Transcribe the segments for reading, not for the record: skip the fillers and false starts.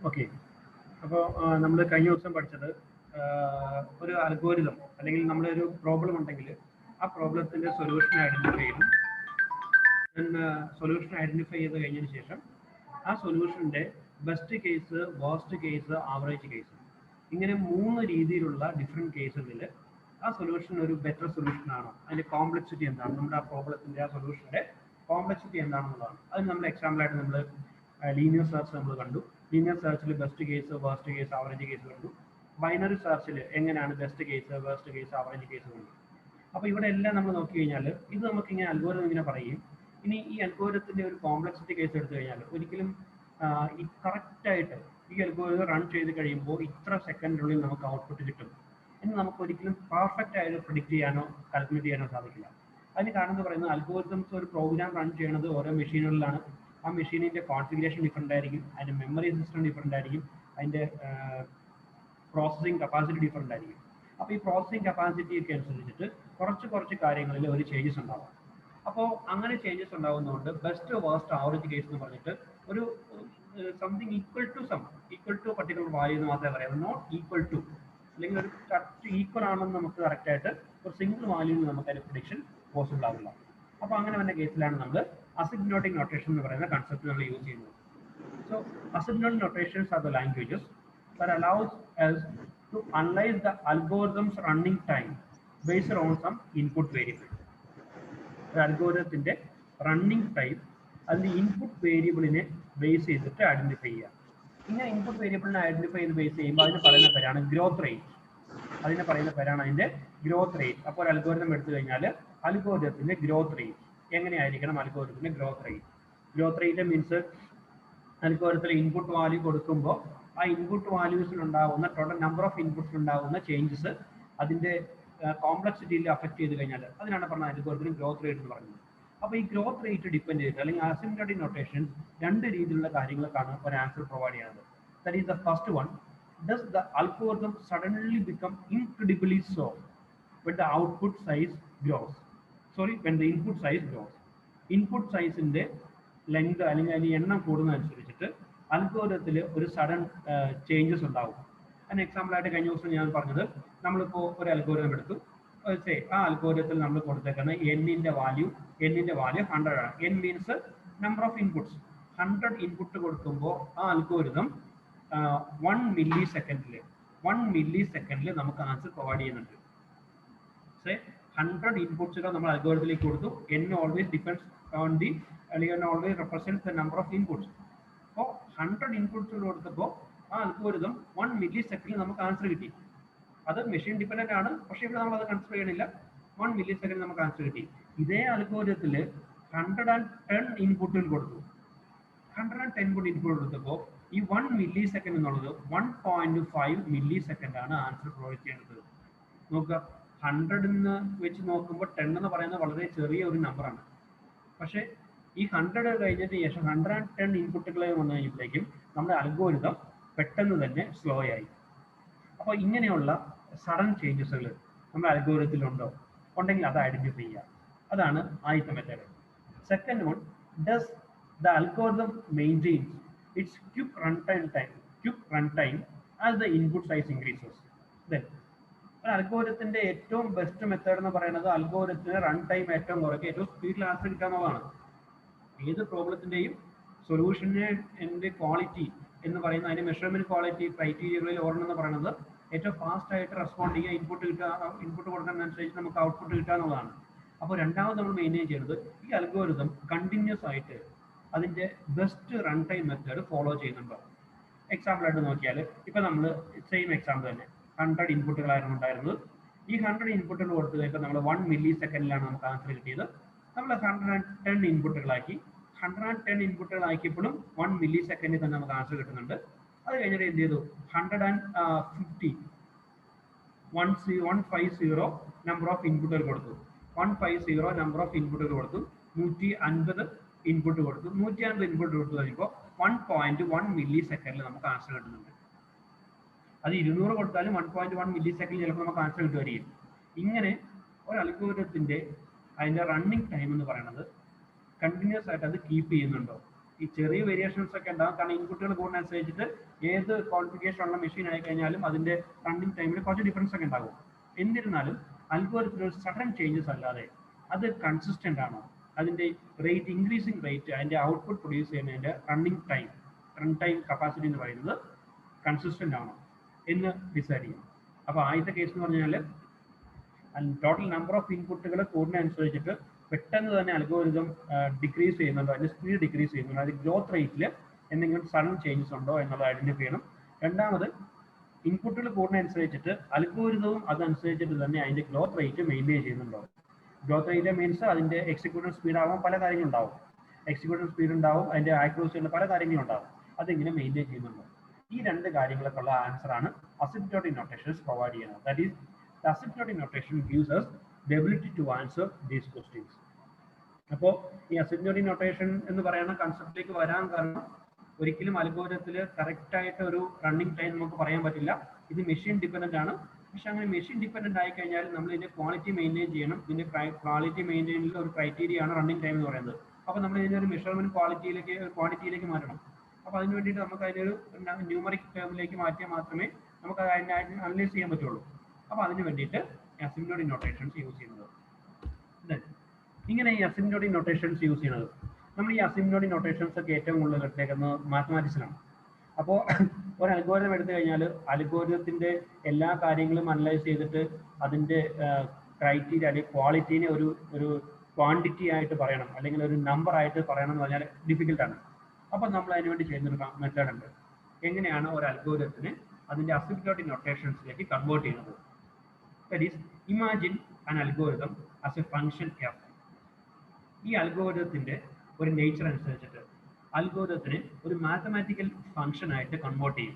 Okay. അപ്പോൾ നമ്മൾ കഴിഞ്ഞ ദിവസം പഠിച്ചത് ഒരു അൽഗോരിതം അല്ലെങ്കിൽ നമ്മളൊരു പ്രോബ്ലം ഉണ്ടെങ്കിൽ ആ പ്രോബ്ലത്തിന്റെ സൊല്യൂഷൻ ഐഡന്റിഫൈ ചെയ്യും. സൊല്യൂഷൻ ഐഡന്റിഫൈ ചെയ്ത് കഴിഞ്ഞതിന് ശേഷം ആ സൊല്യൂഷന്റെ best case, worst case, average case, ഇങ്ങനെ 3 രീതിയിലുള്ള ഡിഫറെൻറ്റ് കേസുകളിൽ ആ സൊല്യൂഷൻ ഒരു ബെറ്റർ സൊല്യൂഷൻ ആണോ, അതിന്റെ കോംപ്ലക്സിറ്റി എന്താണ്, നമ്മുടെ ആ പ്രോബ്ലത്തിന്റെ ആ സൊല്യൂഷന്റെ കോംപ്ലക്സിറ്റി എന്താണെന്നുള്ളതാണ്. അത് നമ്മൾ എക്സാമ്പിളായിട്ട് നമ്മൾ ലീനിയർ സെർച്ച് നമ്മൾ കണ്ടു. ലീനിയർ സെർച്ചിൽ best case, worst case, average case കണ്ടു. ബൈനറി സെർച്ചിൽ എങ്ങനെയാണ് best case, worst case, average case കണ്ടു. അപ്പോൾ ഇവിടെ എല്ലാം നമ്മൾ നോക്കി കഴിഞ്ഞാൽ ഇത് നമുക്കിങ്ങനെ അൽഗോരിതം ഇങ്ങനെ പറയും. ഇനി ഈ അൽഗോരിതത്തിന്റെ ഒരു കോംപ്ലക്സിറ്റി കേസ് എടുത്തു കഴിഞ്ഞാൽ ഒരിക്കലും ഈ കറക്റ്റായിട്ട് ഈ അൽഗോരിതം റൺ ചെയ്ത് കഴിയുമ്പോൾ ഇത്ര സെക്കൻഡിനുള്ളിൽ നമുക്ക് ഔട്ട്പുട്ട് കിട്ടും എന്ന് നമുക്ക് ഒരിക്കലും പെർഫെക്റ്റ് ആയിട്ട് പ്രിഡിക്റ്റ് ചെയ്യാനോ കാൽക്കുലേറ്റ് ചെയ്യാനോ സാധിക്കില്ല. അതിന് കാരണം എന്ന് പറയുന്നത് അൽഗോരിതംസ് ഒരു പ്രോഗ്രാം റൺ ചെയ്യുന്നത് ഓരോ മെഷീനുകളിലാണ്. ആ മെഷീനിന്റെ കോൺഫിഗറേഷൻ ഡിഫറെൻ്റ് ആയിരിക്കും, അതിന്റെ മെമ്മറി സിസ്റ്റം ഡിഫറെൻ്റ് ആയിരിക്കും, അതിന്റെ പ്രോസസ്സിംഗ് കപ്പാസിറ്റി ഡിഫറെൻ്റ് ആയിരിക്കും. അപ്പോൾ ഈ പ്രോസസ്സിംഗ് കപ്പാസിറ്റി ഒക്കെ അനുസരിച്ചിട്ട് കുറച്ച് കാര്യങ്ങളിൽ ഒരു ചേഞ്ചസ് ഉണ്ടാവും. അപ്പോൾ അങ്ങനെ ചേഞ്ചസ് ഉണ്ടാകുന്നതുകൊണ്ട് ബെസ്റ്റ്, വേർസ്റ്റ്, ആവറേജ് കേസ് എന്ന് പറഞ്ഞിട്ട് ഒരു something equal to particular value എന്ന് മാത്രമേ പറയാവൂ. നോട്ട് ഈക്വൽ ടു അല്ലെങ്കിൽ ഒരു കറക്റ്റ് ഈക്വൽ ആണെന്ന് നമുക്ക് കറക്റ്റായിട്ട് ഒരു സിംഗിൾ വാല്യൂവിൽ നമുക്ക് അതിന്റെ പ്രൊഡിക്ഷൻ പോസിബിൾ ആവില്ല. അപ്പോൾ അങ്ങനെ വന്ന കേസിലാണ് നമ്മൾ അസിഗ്നോട്ടിക് നൊട്ടേഷൻ എന്ന് പറയുന്ന കൺസെപ്റ്റ് നമ്മൾ യൂസ് ചെയ്യുന്നത്. So asymptotic notations are the languages that allows us to analyze the algorithm's running time based on some input variable. ഒരു അൽഗോരിതത്തിന്റെ റണ്ണിങ് ടൈം അതിന്റെ ഇൻപുട്ട് വേരിയബിളിനെ ബേസ് ചെയ്തിട്ട് ഐഡന്റിഫൈ ചെയ്യുക. ഇങ്ങനെ ഇൻപുട്ട് വേരിയബിളിനെ ഐഡന്റിഫൈ ചെയ്ത് ബേസ് ചെയ്യുമ്പോൾ അതിന് പറയുന്ന പേരാണ് ഗ്രോത്ത് റേറ്റ്. അതിന്റെ ഗ്രോത്ത് റേറ്റ്. അപ്പോൾ ഒരു അൽഗോരിതം എടുത്തു കഴിഞ്ഞാൽ അൽഗോരിതത്തിന്റെ ഗ്രോത്ത് റേറ്റ് എങ്ങനെയായിരിക്കണം? അൽഗോരിതത്തിന്റെ ഗ്രോത്ത് റേറ്റ് മീൻസ് അൽഗോരിതത്തിൽ ഇൻപുട്ട് വാല്യൂ കൊടുക്കുമ്പോൾ ആ ഇൻപുട്ട് വാല്യൂസിൽ ഉണ്ടാകുന്ന ടോട്ടൽ നമ്പർ ഓഫ് ഇൻപുട്സിൽ ഉണ്ടാകുന്ന ചേഞ്ചസ് അതിന്റെ കോംപ്ലക്സിറ്റിയിൽ അഫക്ട് ചെയ്ത് കഴിഞ്ഞാൽ അതിനാണ് പറഞ്ഞ അൽഗോരിതത്തിന് ഗ്രോത്ത് റേറ്റ് എന്ന് പറയുന്നത്. അപ്പോൾ ഈ ഗ്രോത്ത് റേറ്റ് ഡിപ്പെൻഡ് ചെയ്തിട്ട് അല്ലെങ്കിൽ അസിംപ്റ്റോട്ടിക് നൊട്ടേഷൻ 2 രീതിയിലുള്ള കാര്യങ്ങൾക്കാണ് ഒരു ആൻസർ പ്രൊവൈഡ് ചെയ്യുന്നത്. That is the first one. Does the algorithm suddenly become incredibly slow when the output size grows? when the input size grows. Input സൈസിന്റെ ലെങ്ത് അല്ലെങ്കിൽ അതിന്റെ എണ്ണം കൂടുന്നതനുസരിച്ചിട്ട് അൽഗോരിതത്തിൽ ഒരു സഡൻ ചേഞ്ചസ് ഉണ്ടാവും. അതിന് എക്സാമ്പിളായിട്ട് കഴിഞ്ഞ ദിവസം ഞാൻ പറഞ്ഞത്, നമ്മളിപ്പോൾ ഒരു അൽഗോരിതം എടുത്തു. ആ അൽഗോരിതത്തിൽ നമ്മൾ കൊടുത്തേക്കുന്ന എന്നിന്റെ വാല്യൂ 100 ആണ്. N means number of inputs. 100 input കൊടുക്കുമ്പോൾ ആ അൽഗോരിതം 1 മില്ലി സെക്കൻഡിൽ നമുക്ക് ആൻസർ പ്രൊവൈഡ് ചെയ്യുന്നുണ്ട്. 100 ഇൻപുട്സുകൾ നമ്മൾ അൽഗോരിതത്തിലേക്ക് കൊടുത്തു. n always depends on the അല്ലെങ്കിൽ always represent the number of inputs. അപ്പോൾ 100 ഇൻപുട്സുകൾ കൊടുത്തപ്പോൾ ആ അൽഗോരിതം 1 മില്ലി സെക്കൻഡിൽ നമുക്ക് ആൻസർ കിട്ടി. അത് മെഷീൻ ഡിപ്പെൻഡന്റ് ആണ്, പക്ഷേ ഇവിടെ നമ്മൾ അത് കൺസിഡർ ചെയ്യണില്ല. 1 മില്ലി സെക്കൻഡിൽ നമുക്ക് ആൻസർ കിട്ടി. ഇതേ അൽഗോരിതത്തിൽ 110 ഇൻപുട്ടുകൾ കൊടുത്തു. 110 ഇൻപുട്ട് കൊടുത്തപ്പോൾ ഈ 1 മില്ലി സെക്കൻഡ് എന്നുള്ളത് 1.5 മില്ലി സെക്കൻഡ് ആണ് ആൻസർ പ്രൊവൈഡ് ചെയ്യുന്നത്. നോക്കുക, 100 വെച്ച് നോക്കുമ്പോൾ 10 എന്ന് പറയുന്നത് വളരെ ചെറിയ ഒരു നമ്പറാണ്. പക്ഷേ ഈ 100 കഴിഞ്ഞതിന് ശേഷം 110 ഇൻപുട്ടുകളെ വന്നു കഴിഞ്ഞപ്പോഴേക്കും നമ്മുടെ അൽഗോരിതം പെട്ടെന്ന് തന്നെ സ്ലോ ആയി. അപ്പോൾ ഇങ്ങനെയുള്ള സഡൻ ചേഞ്ചസുകൾ നമ്മുടെ അൽഗോരിതത്തിൽ ഉണ്ടെങ്കിൽ അത് ഐഡന്റിഫൈ ചെയ്യുക. അതാണ് ആദ്യത്തെ method. Second one, does the algorithm maintains it's quick run time as the input size increases. Then ഒരു അൽഗോരിതത്തിന്റെ ഏറ്റവും ബെസ്റ്റ് മെത്തേഡ് എന്ന് പറയുന്നത് അൽഗോരിതത്തിന് റൺ ടൈം ഏറ്റവും കുറയ്ക്കുക, ഏറ്റവും സ്പീഡിൽ ആൻസർ കിട്ടുക എന്നുള്ളതാണ്. ഏത് പ്രോബ്ലത്തിന്റെയും സൊല്യൂഷന്റെ ക്വാളിറ്റി എന്ന് പറയുന്ന അതിന്റെ മെഷർമെന്റ് ക്വാളിറ്റി ക്രൈറ്റീരിയകളിൽ ഓർമ്മ എന്ന് പറയുന്നത് ഏറ്റവും ഫാസ്റ്റ് ആയിട്ട് റെസ്പോണ്ട് ചെയ്യുക, ഇൻപുട്ട് കൊടുക്കുന്നതനുസരിച്ച് നമുക്ക് ഔട്ട്പുട്ട് കിട്ടുക എന്നുള്ളതാണ്. അപ്പോൾ രണ്ടാമത് നമ്മൾ മെയിൻറ്റെയിൻ ചെയ്യുന്നത് ഈ അൽഗോരിതം കണ്ടിന്യൂസ് ആയിട്ട് അതിന്റെ best run time method follow ചെയ്യുന്നുണ്ടോ. എക്സാമ്പിളായിട്ട് നോക്കിയാൽ ഇപ്പം നമ്മൾ സെയിം എക്സാമ്പിൾ തന്നെ 100 ഇൻപുട്ടുകളായിരുന്നു ഉണ്ടായിരുന്നത്. ഈ 100 ഇൻപുട്ടുകൾ കൊടുത്തു കഴിഞ്ഞാൽ നമ്മൾ 1 മില്ലി സെക്കൻഡിലാണ് നമുക്ക് ആൻസർ കിട്ടിയത്. നമ്മൾ 110 ഇൻപുട്ടുകളാക്കി. 110 ഇൻപുട്ടുകളാക്കിയപ്പോഴും 1 മില്ലി സെക്കൻഡിൽ തന്നെ നമുക്ക് ആൻസർ കിട്ടുന്നുണ്ട്. അത് കഴിഞ്ഞിട്ട് എന്ത് ചെയ്തു, 150 നമ്പർ ഓഫ് ഇൻപുട്ടുകൾ കൊടുത്തു. 150 നമ്പർ ഓഫ് ഇൻപുട്ടുകൾ കൊടുത്തു. 150 ഇൻപുട്ട് കൊടുത്തു. 150 ഇൻപുട്ട് കൊടുത്തു കഴിയുമ്പോൾ 1.1 മില്ലി സെക്കൻഡിൽ നമുക്ക് ആൻസർ കിട്ടുന്നുണ്ട്. അത് 200 കൊടുത്താലും 1.1 മില്ലി സെക്കൻഡിൽ ചിലപ്പോൾ നമുക്ക് ആൻസർ കിട്ടുമായിരിക്കും. ഇങ്ങനെ ഒരു അൽഗോരിതത്തിന്റെ അതിന്റെ റണ്ണിങ് ടൈം എന്ന് പറയുന്നത് കണ്ടിന്യൂസ് ആയിട്ട് അത് കീപ്പ് ചെയ്യുന്നുണ്ടോ. ഈ ചെറിയ വേരിയേഷൻസ് ഒക്കെ ഉണ്ടാകും, കാരണം ഇൻപുട്ടുകൾ കൂടുന്നതനുസരിച്ചിട്ട് ഏത് കോൺഫിഗറേഷൻ ഉള്ള മെഷീൻ ആയി കഴിഞ്ഞാലും അതിന്റെ റണ്ണിങ് ടൈമിൽ കുറച്ച് ഡിഫറൻസ് ഒക്കെ ഉണ്ടാകും. എന്നിരുന്നാലും അൽഗോരിതത്തിൽ ഒരു സഡൻ ചേഞ്ചസ് അല്ലാതെ അത് കൺസിസ്റ്റന്റ് ആണോ, അതിന്റെ റേറ്റ് ഇൻക്രീസിങ് റേറ്റ്, അതിന്റെ ഔട്ട്പുട്ട് പ്രൊഡ്യൂസ് ചെയ്യുന്നതിന്റെ റൺ ടൈം കപ്പാസിറ്റി എന്ന് പറയുന്നത് കൺസിസ്റ്റന്റ് ആണോ എന്ന് ഡിസൈഡ് ചെയ്യണം. അപ്പോൾ ആദ്യത്തെ കേസ് എന്ന് പറഞ്ഞാൽ ടോട്ടൽ നമ്പർ ഓഫ് ഇൻപുട്ടുകൾ കൂടുന്നതനുസരിച്ചിട്ട് പെട്ടെന്ന് തന്നെ അൽഗോരിതം ഡിക്രീസ് ചെയ്യുന്നുണ്ടോ, അതിന്റെ സ്പീഡ് ഡിക്രീസ് ചെയ്യുന്നുണ്ടോ, അതിന്റെ ഗ്രോത്ത് റേറ്റിൽ എന്തെങ്കിലും സഡൻ ചേഞ്ചസ് ഉണ്ടോ എന്നുള്ളത് ഐഡന്റിഫൈ ചെയ്യണം. രണ്ടാമത് ഇൻപുട്ടുകൾ കൂടുന്നതനുസരിച്ചിട്ട് അൽഗോരിതവും അതനുസരിച്ചിട്ട് തന്നെ അതിന്റെ ഗ്രോത്ത് റേറ്റ് മെയിൻറ്റെയിൻ ചെയ്യുന്നുണ്ടോ. ഗ്രോത്ത് റേറ്റ് മീൻസ് അതിന്റെ എക്സിക്യൂഷൻ സ്പീഡ് ആവാൻ പല കാര്യങ്ങളുണ്ടാവും, എക്സിക്യൂഷൻ സ്പീഡ് ഉണ്ടാവും, അതിന്റെ ആക്യുറസി ഉണ്ട്, പല കാര്യങ്ങളും ഉണ്ടാവും. അതിങ്ങനെ മെയിൻറ്റെയിൻ ചെയ്യുന്നുണ്ടോ. ഈ രണ്ട് കാര്യങ്ങളൊക്കെ ഉള്ള ആൻസർ ആണ് അസിംപ്റ്റോട്ടിക് നൊട്ടേഷൻസ് പ്രൊവൈഡ് ചെയ്യുന്നത്. That is the asymptotic notation gives us the ability to answer these questions. അപ്പോൾ ഈ അസിംപ്റ്റോട്ടിക് നൊട്ടേഷൻ എന്ന് പറയുന്ന കൺസെപ്റ്റിലേക്ക് വരാൻ കാരണം ഒരിക്കലും അൽഗോരിതത്തിൽ കറക്റ്റ് ആയിട്ട് ഒരു റണ്ണിങ് ടൈം നമുക്ക് പറയാൻ പറ്റില്ല. ഇത് മെഷീൻ ഡിപ്പെൻഡന്റ് ആണ്. പക്ഷെ അങ്ങനെ മെഷീൻ ഡിപ്പെൻഡന്റ് ആയി കഴിഞ്ഞാൽ നമ്മൾ ഇതിന്റെ ക്വാളിറ്റി മെയിൻറ്റെയിൻ ചെയ്യണം. ഇതിന്റെ ക്വാളിറ്റി മെയിൻറ്റെയിനിൽ ഒരു ക്രൈറ്റീരിയ ആണ് റണ്ണിങ് ടൈം എന്ന് പറയുന്നത്. അപ്പോൾ നമ്മൾ ഇതിന്റെ ഒരു മെഷർമെന്റ് ക്വാണ്ടിറ്റിയിലേക്ക് മാറ്റണം. അപ്പോൾ അതിന് വേണ്ടിയിട്ട് നമുക്ക് അതിനൊരു ന്യൂമറിക് ടേമിലേക്ക് മാറ്റിയാൽ മാത്രമേ നമുക്ക് അതിനെ അനലൈസ് ചെയ്യാൻ പറ്റുള്ളൂ. അപ്പോൾ അതിന് വേണ്ടിയിട്ട് അസിംപ്റ്റോട്ടിക് നൊട്ടേഷൻസ് യൂസ് ചെയ്യുന്നത്. ഇങ്ങനെ ഈ അസിംപ്റ്റോട്ടിക് നൊട്ടേഷൻസ് യൂസ് ചെയ്യുന്നത്, നമ്മൾ ഈ അസിംപ്റ്റോട്ടിക് നൊട്ടേഷൻസ് ഒക്കെ ഏറ്റവും കൂടുതൽ എടുത്തേക്കുന്നത് മാത്തമാറ്റിക്സിലാണ്. അപ്പോൾ ഒരു അൽഗോരിതം എടുത്തു കഴിഞ്ഞാൽ അൽഗോരിതത്തിന്റെ എല്ലാ കാര്യങ്ങളും അനലൈസ് ചെയ്തിട്ട് അതിന്റെ ക്രൈറ്റീരിയ അല്ലെങ്കിൽ ക്വാളിറ്റീനെ ഒരു ക്വാണ്ടിറ്റി ആയിട്ട് പറയണം, അല്ലെങ്കിൽ ഒരു നമ്പർ ആയിട്ട് പറയണം എന്ന് പറഞ്ഞാൽ ഡിഫിക്കൽട്ടാണ്. അപ്പോൾ നമ്മൾ അതിനുവേണ്ടി ചെയ്യുന്നൊരു മെത്തേഡ് ഉണ്ട്. എങ്ങനെയാണ് ഒരു അൽഗോരിതത്തിനെ അതിന്റെ അസിംപ്റ്റോട്ടിക് നൊട്ടേഷൻസിലേക്ക് കൺവേർട്ട് ചെയ്യുന്നത്. That is, imagine an algorithm as a function f. ഈ അൽഗോരിതത്തിന്റെ ഒരു നേച്ചർ അനുസരിച്ചിട്ട് അൽഗോരിതത്തിനെ ഒരു മാത്തമാറ്റിക്കൽ ഫംഗ്ഷൻ ആയിട്ട് കൺവേർട്ട് ചെയ്യും.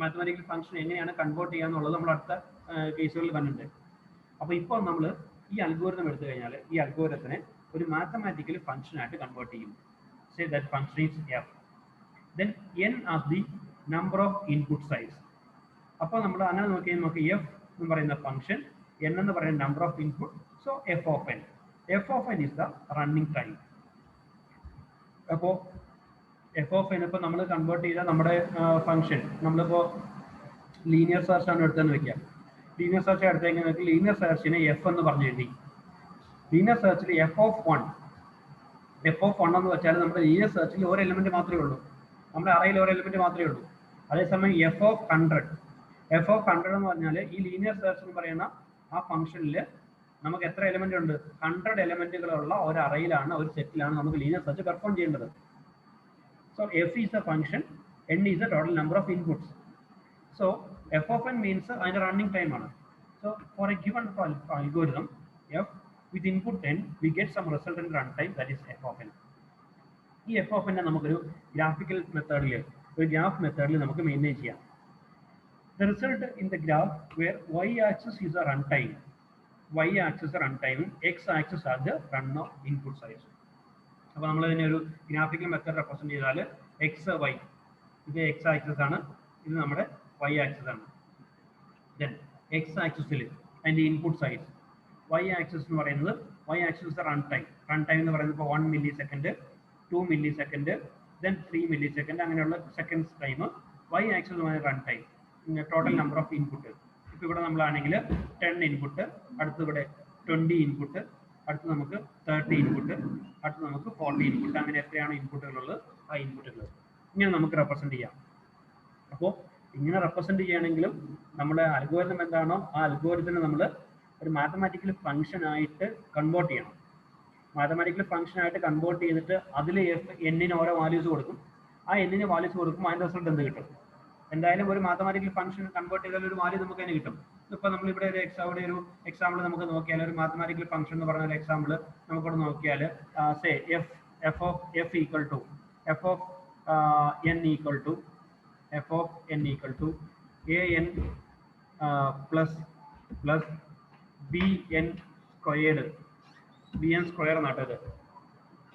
മാത്തമാറ്റിക്കൽ ഫംഗ്ഷൻ എങ്ങനെയാണ് കൺവേർട്ട് ചെയ്യുക എന്നുള്ളത് നമ്മൾ അടുത്ത കേസുകളിൽ കണ്ടിട്ടുണ്ട്. അപ്പോൾ ഇപ്പോൾ നമ്മൾ ഈ അൽഗോരിതം എടുത്തു കഴിഞ്ഞാൽ ഈ അൽഗോരിതത്തിനെ ഒരു മാത്തമാറ്റിക്കൽ ഫംഗ്ഷൻ ആയിട്ട് കൺവേർട്ട് ചെയ്യും. Say that function is f. Then n as the number of input size. അപ്പോൾ നമ്മൾ അങ്ങനെ നോക്കി f എന്ന് പറയുന്ന ഫംഗ്ഷൻ, n എന്ന് പറയുന്ന number of input, so f of n. f of n is the running time. അപ്പോൾ f of n ഇപ്പോൾ നമ്മൾ കൺവേർട്ട് ചെയ്ത നമ്മുടെ ഫംഗ്ഷൻ, നമ്മളിപ്പോൾ ലീനിയർ സെർച്ച് ആണ് എടുത്തെന്ന് വെക്കാം. ലീനിയർ സെർച്ച് എടുത്തെങ്കിൽ നമുക്ക് ലീനിയർ സെർച്ചിനെ f എന്ന് പറഞ്ഞു എഴുതി. ലീനിയർ സെർച്ചിൽ f of 1 എന്ന് വെച്ചാൽ നമ്മുടെ ലീനിയർ സെർച്ചിൽ ഒരു എലിമെന്റ് മാത്രമേ ഉള്ളൂ, നമ്മുടെ അറയിൽ ഒരു എലിമെന്റ് മാത്രമേ ഉള്ളൂ. അതേസമയം f of 100 എന്ന് പറഞ്ഞാൽ ഈ ലീനിയർ സെർച്ച് എന്ന് പറയുന്ന ആ ഫംഗ്ഷനിൽ നമുക്ക് എത്ര എലിമെന്റ് ഉണ്ട്? 100 എലിമെന്റുകളുള്ള ഒരു അറയിലാണ്, ഒരു സെറ്റിലാണ് നമുക്ക് ലീനിയർ സെർച്ച് പെർഫോം ചെയ്യേണ്ടത്. So f is a function, n is the total number of inputs. So f of n means അതിന്റെ റണ്ണിങ് ടൈം ആണ്. So for a given algorithm f with input n we get some resultant runtime, that is f of n. ഈ f of n നമുക്കൊരു graphical മെത്തേഡിൽ, ഒരു graph മെത്തേഡിൽ നമുക്ക് maintain ചെയ്യാം. The result in the graph where y-axis is a runtime, y-axis runtime, x-axis are the run of input size. അപ്പോൾ നമ്മൾ ഇതിനെ ഒരു ഗ്രാഫിക്കൽ മെത്തേഡ് റെപ്രസെന്റ് ചെയ്താൽ എക്സ് വൈ, ഇത് എക്സ് ആക്സിസ് ആണ്, ഇത് നമ്മുടെ വൈ ആക്സിസ് ആണ്. ദെൻ എക്സ് ആക്സിസിൽ അതിൻ്റെ ഇൻപുട്ട് സൈസ്, വൈ ആക്സിസ് എന്ന് പറയുന്നത് വൈ ആക്സിസ് റൺ ടൈം എന്ന് പറയുന്നത് ഇപ്പോൾ 1 millisecond, 2 millisecond, ദെൻ 3 millisecond അങ്ങനെയുള്ള സെക്കൻഡ്സ് ടൈം. വൈ ആക്സിസ് എന്ന് പറയുന്നത് run time, total number of input. ഇപ്പോൾ ഇവിടെ നമ്മളാണെങ്കിൽ 10 ഇൻപുട്ട്, അടുത്ത് ഇവിടെ 20 ഇൻപുട്ട്, അടുത്ത് നമുക്ക് 30 ഇൻപുട്ട്, അടുത്ത് നമുക്ക് 40 ഇൻപുട്ട്, അങ്ങനെ എത്രയാണ് ഇൻപുട്ടുകളുള്ളത് ആ ഇൻപുട്ടുകൾ ഇങ്ങനെ നമുക്ക് റെപ്രസെന്റ് ചെയ്യാം. അപ്പോൾ ഇങ്ങനെ റെപ്രസെന്റ് ചെയ്യണമെങ്കിലും നമ്മുടെ അൽഗോരിതം എന്താണോ ആ അൽഗോരിതത്തിനെ നമ്മൾ ഒരു മാത്തമാറ്റിക്കൽ ഫംഗ്ഷൻ ആയിട്ട് കൺവേർട്ട് ചെയ്യണം. മാത്തമാറ്റിക്കൽ ഫംഗ്ഷൻ ആയിട്ട് കൺവേർട്ട് ചെയ്തിട്ട് അതിൽ എന്നിന് ഓരോ വാല്യൂസ് കൊടുക്കും. ആ എന്നിന് വാല്യൂസ് കൊടുക്കുമ്പോൾ അതിൻ്റെ റിസൾട്ട് എന്ത് കിട്ടും? എന്തായാലും ഒരു മാത്തമാറ്റിക്കൽ ഫംഗ്ഷൻ കൺവേർട്ട് ചെയ്താൽ ഒരു വാല്യൂ നമുക്ക് തന്നെ കിട്ടും. ഇപ്പോൾ നമ്മളിവിടെ ഒരു എക്സാമ്പിൾ നമുക്ക് നോക്കിയാൽ, ഒരു മാത്തമാറ്റിക്കൽ ഫംഗ്ഷൻ എന്ന് പറഞ്ഞ ഒരു എക്സാമ്പിൾ നമുക്കിവിടെ നോക്കിയാൽ, say f of n equal to an plus bn square എന്നാട്ടത്.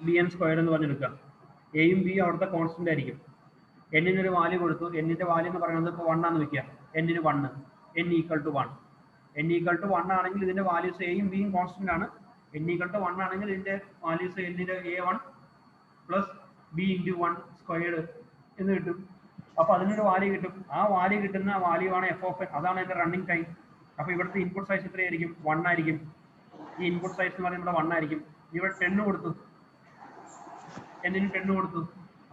bn square എന്ന് പറഞ്ഞെടുക്കുക. എയും ബിയും അവിടുത്തെ കോൺസ്റ്റന്റ് ആയിരിക്കും. എന്നിനൊരു വാല്യൂ കൊടുത്തു, എന്നിന്റെ വാല്യൂ എന്ന് പറയുന്നത് ഇപ്പോൾ 1 ആണെന്ന് വെക്കുക. എന്നിന് 1, n equal to 1. n equal to 1 ആണെങ്കിൽ ഇതിന്റെ വാല്യൂസ് എയും ബിയും കോൺസ്റ്റന്റ് ആണ്. n equal to 1 ആണെങ്കിൽ ഇതിന്റെ വാല്യൂസ് എന്നിന്റെ a1 plus B into 1 squared എന്ന് കിട്ടും. അപ്പോൾ അതിനൊരു വാല്യൂ കിട്ടും. ആ വാല്യൂ കിട്ടുന്ന വാല്യൂ ആണ് എഫ് ഓഫ് എൻ. അതാണ് അതിന്റെ റണ്ണിങ് ടൈം. അപ്പോൾ ഇവിടുത്തെ ഇൻപുട്ട് സൈസ് എത്രയായിരിക്കും? 1 ആയിരിക്കും. ഈ ഇൻപുട്ട് സൈസ് എന്ന് പറയുന്നത് 1 ആയിരിക്കും. ഇവിടെ 10 കൊടുത്തു, എന്നിന് 10 കൊടുത്തു.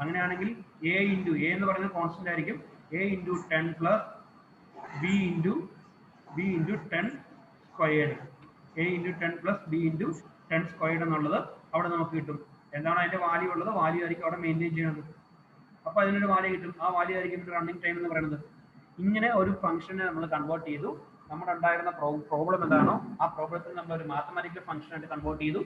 അങ്ങനെയാണെങ്കിൽ എ ഇൻറ്റു എ എന്ന് പറയുന്നത് കോൺസ്റ്റന്റ് ആയിരിക്കും. A into 10 plus B into 10 squared. A into 10 plus B into 10 squared എന്നുള്ളത് അവിടെ നമുക്ക് കിട്ടും. എന്താണ് അതിന്റെ വാല്യൂ ഉള്ളത്? വാല്യൂ ആയിരിക്കും അവിടെ മെയിൻറ്റെയിൻ ചെയ്യുന്നത്. അപ്പോൾ അതിനൊരു വാല്യൂ കിട്ടും. ആ വാല്യൂ ആയിരിക്കും റണ്ണിങ് ടൈം എന്ന് പറയുന്നത്. ഇങ്ങനെ ഒരു ഫംഗ്ഷനെ നമ്മൾ കൺവേർട്ട് ചെയ്തു. നമ്മുടെ ഉണ്ടായിരുന്ന പ്രോബ്ലം എന്താണോ ആ പ്രോബ്ലത്തിൽ നമ്മൾ ഒരു മാത്തമാറ്റിക്കൽ ഫംഗ്ഷൻ ആയിട്ട് കൺവേർട്ട് ചെയ്തു.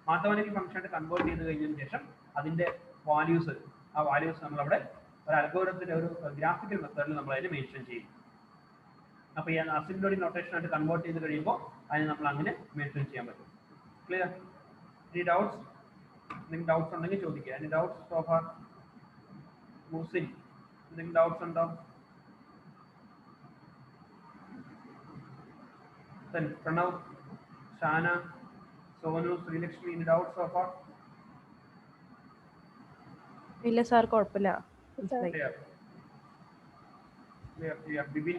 മാത്തമാറ്റിക്കൽ ഫംഗ്ഷൻ ആയിട്ട് കൺവേർട്ട് ചെയ്ത് കഴിഞ്ഞതിന് ശേഷം അതിന്റെ വാല്യൂസ്, ആ വാല്യൂസ് നമ്മളവിടെ ഒരു അൽഗോരിതത്തിന്റെ ഒരു ഗ്രാഫിക്കൽ മെത്തേഡിൽ നമ്മൾ അതിനെ മെൻഷൻ ചെയ്യും. അപ്പോൾ ഈ അസിംപ്റ്റോട്ടിക് നൊട്ടേഷൻ ആയിട്ട് കൺവേർട്ട് ചെയ്ത് കഴിയുമ്പോൾ അതിന് നമ്മൾ അങ്ങനെ മെൻഷൻ ചെയ്യാൻ പറ്റും. ക്ലിയർ? Any doubts? എന്തെങ്കിലും ഡൗട്ട്സ് ഉണ്ടെങ്കിൽ ചോദിക്കുക. Any doubts so far? മൂസിൻ, എന്തെങ്കിലും ഡൗട്ട്സ് ഉണ്ടോ? Then Pranav, Shana, Sonu, Srilakshmi, any doubts so far? ഇല്ല സാർ, കുഴപ്പമില്ല. Clear. Bibin?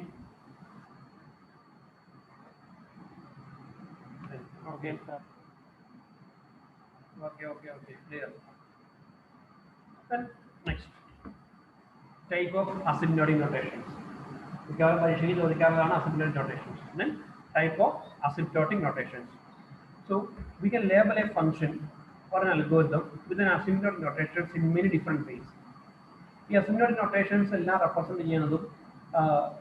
Okay, sir. Okay. Clear. Then next, type of asymptotic notations. മിക്കവാറും പരീക്ഷയ്ക്ക് ചോദിക്കാവുന്നതാണ് asymptotic notations. Then type of asymptotic notations. So we can label a function or an algorithm with an asymptotic notations in many different ways. ഈ asymptotic notations എല്ലാം represent ചെയ്യുന്നതും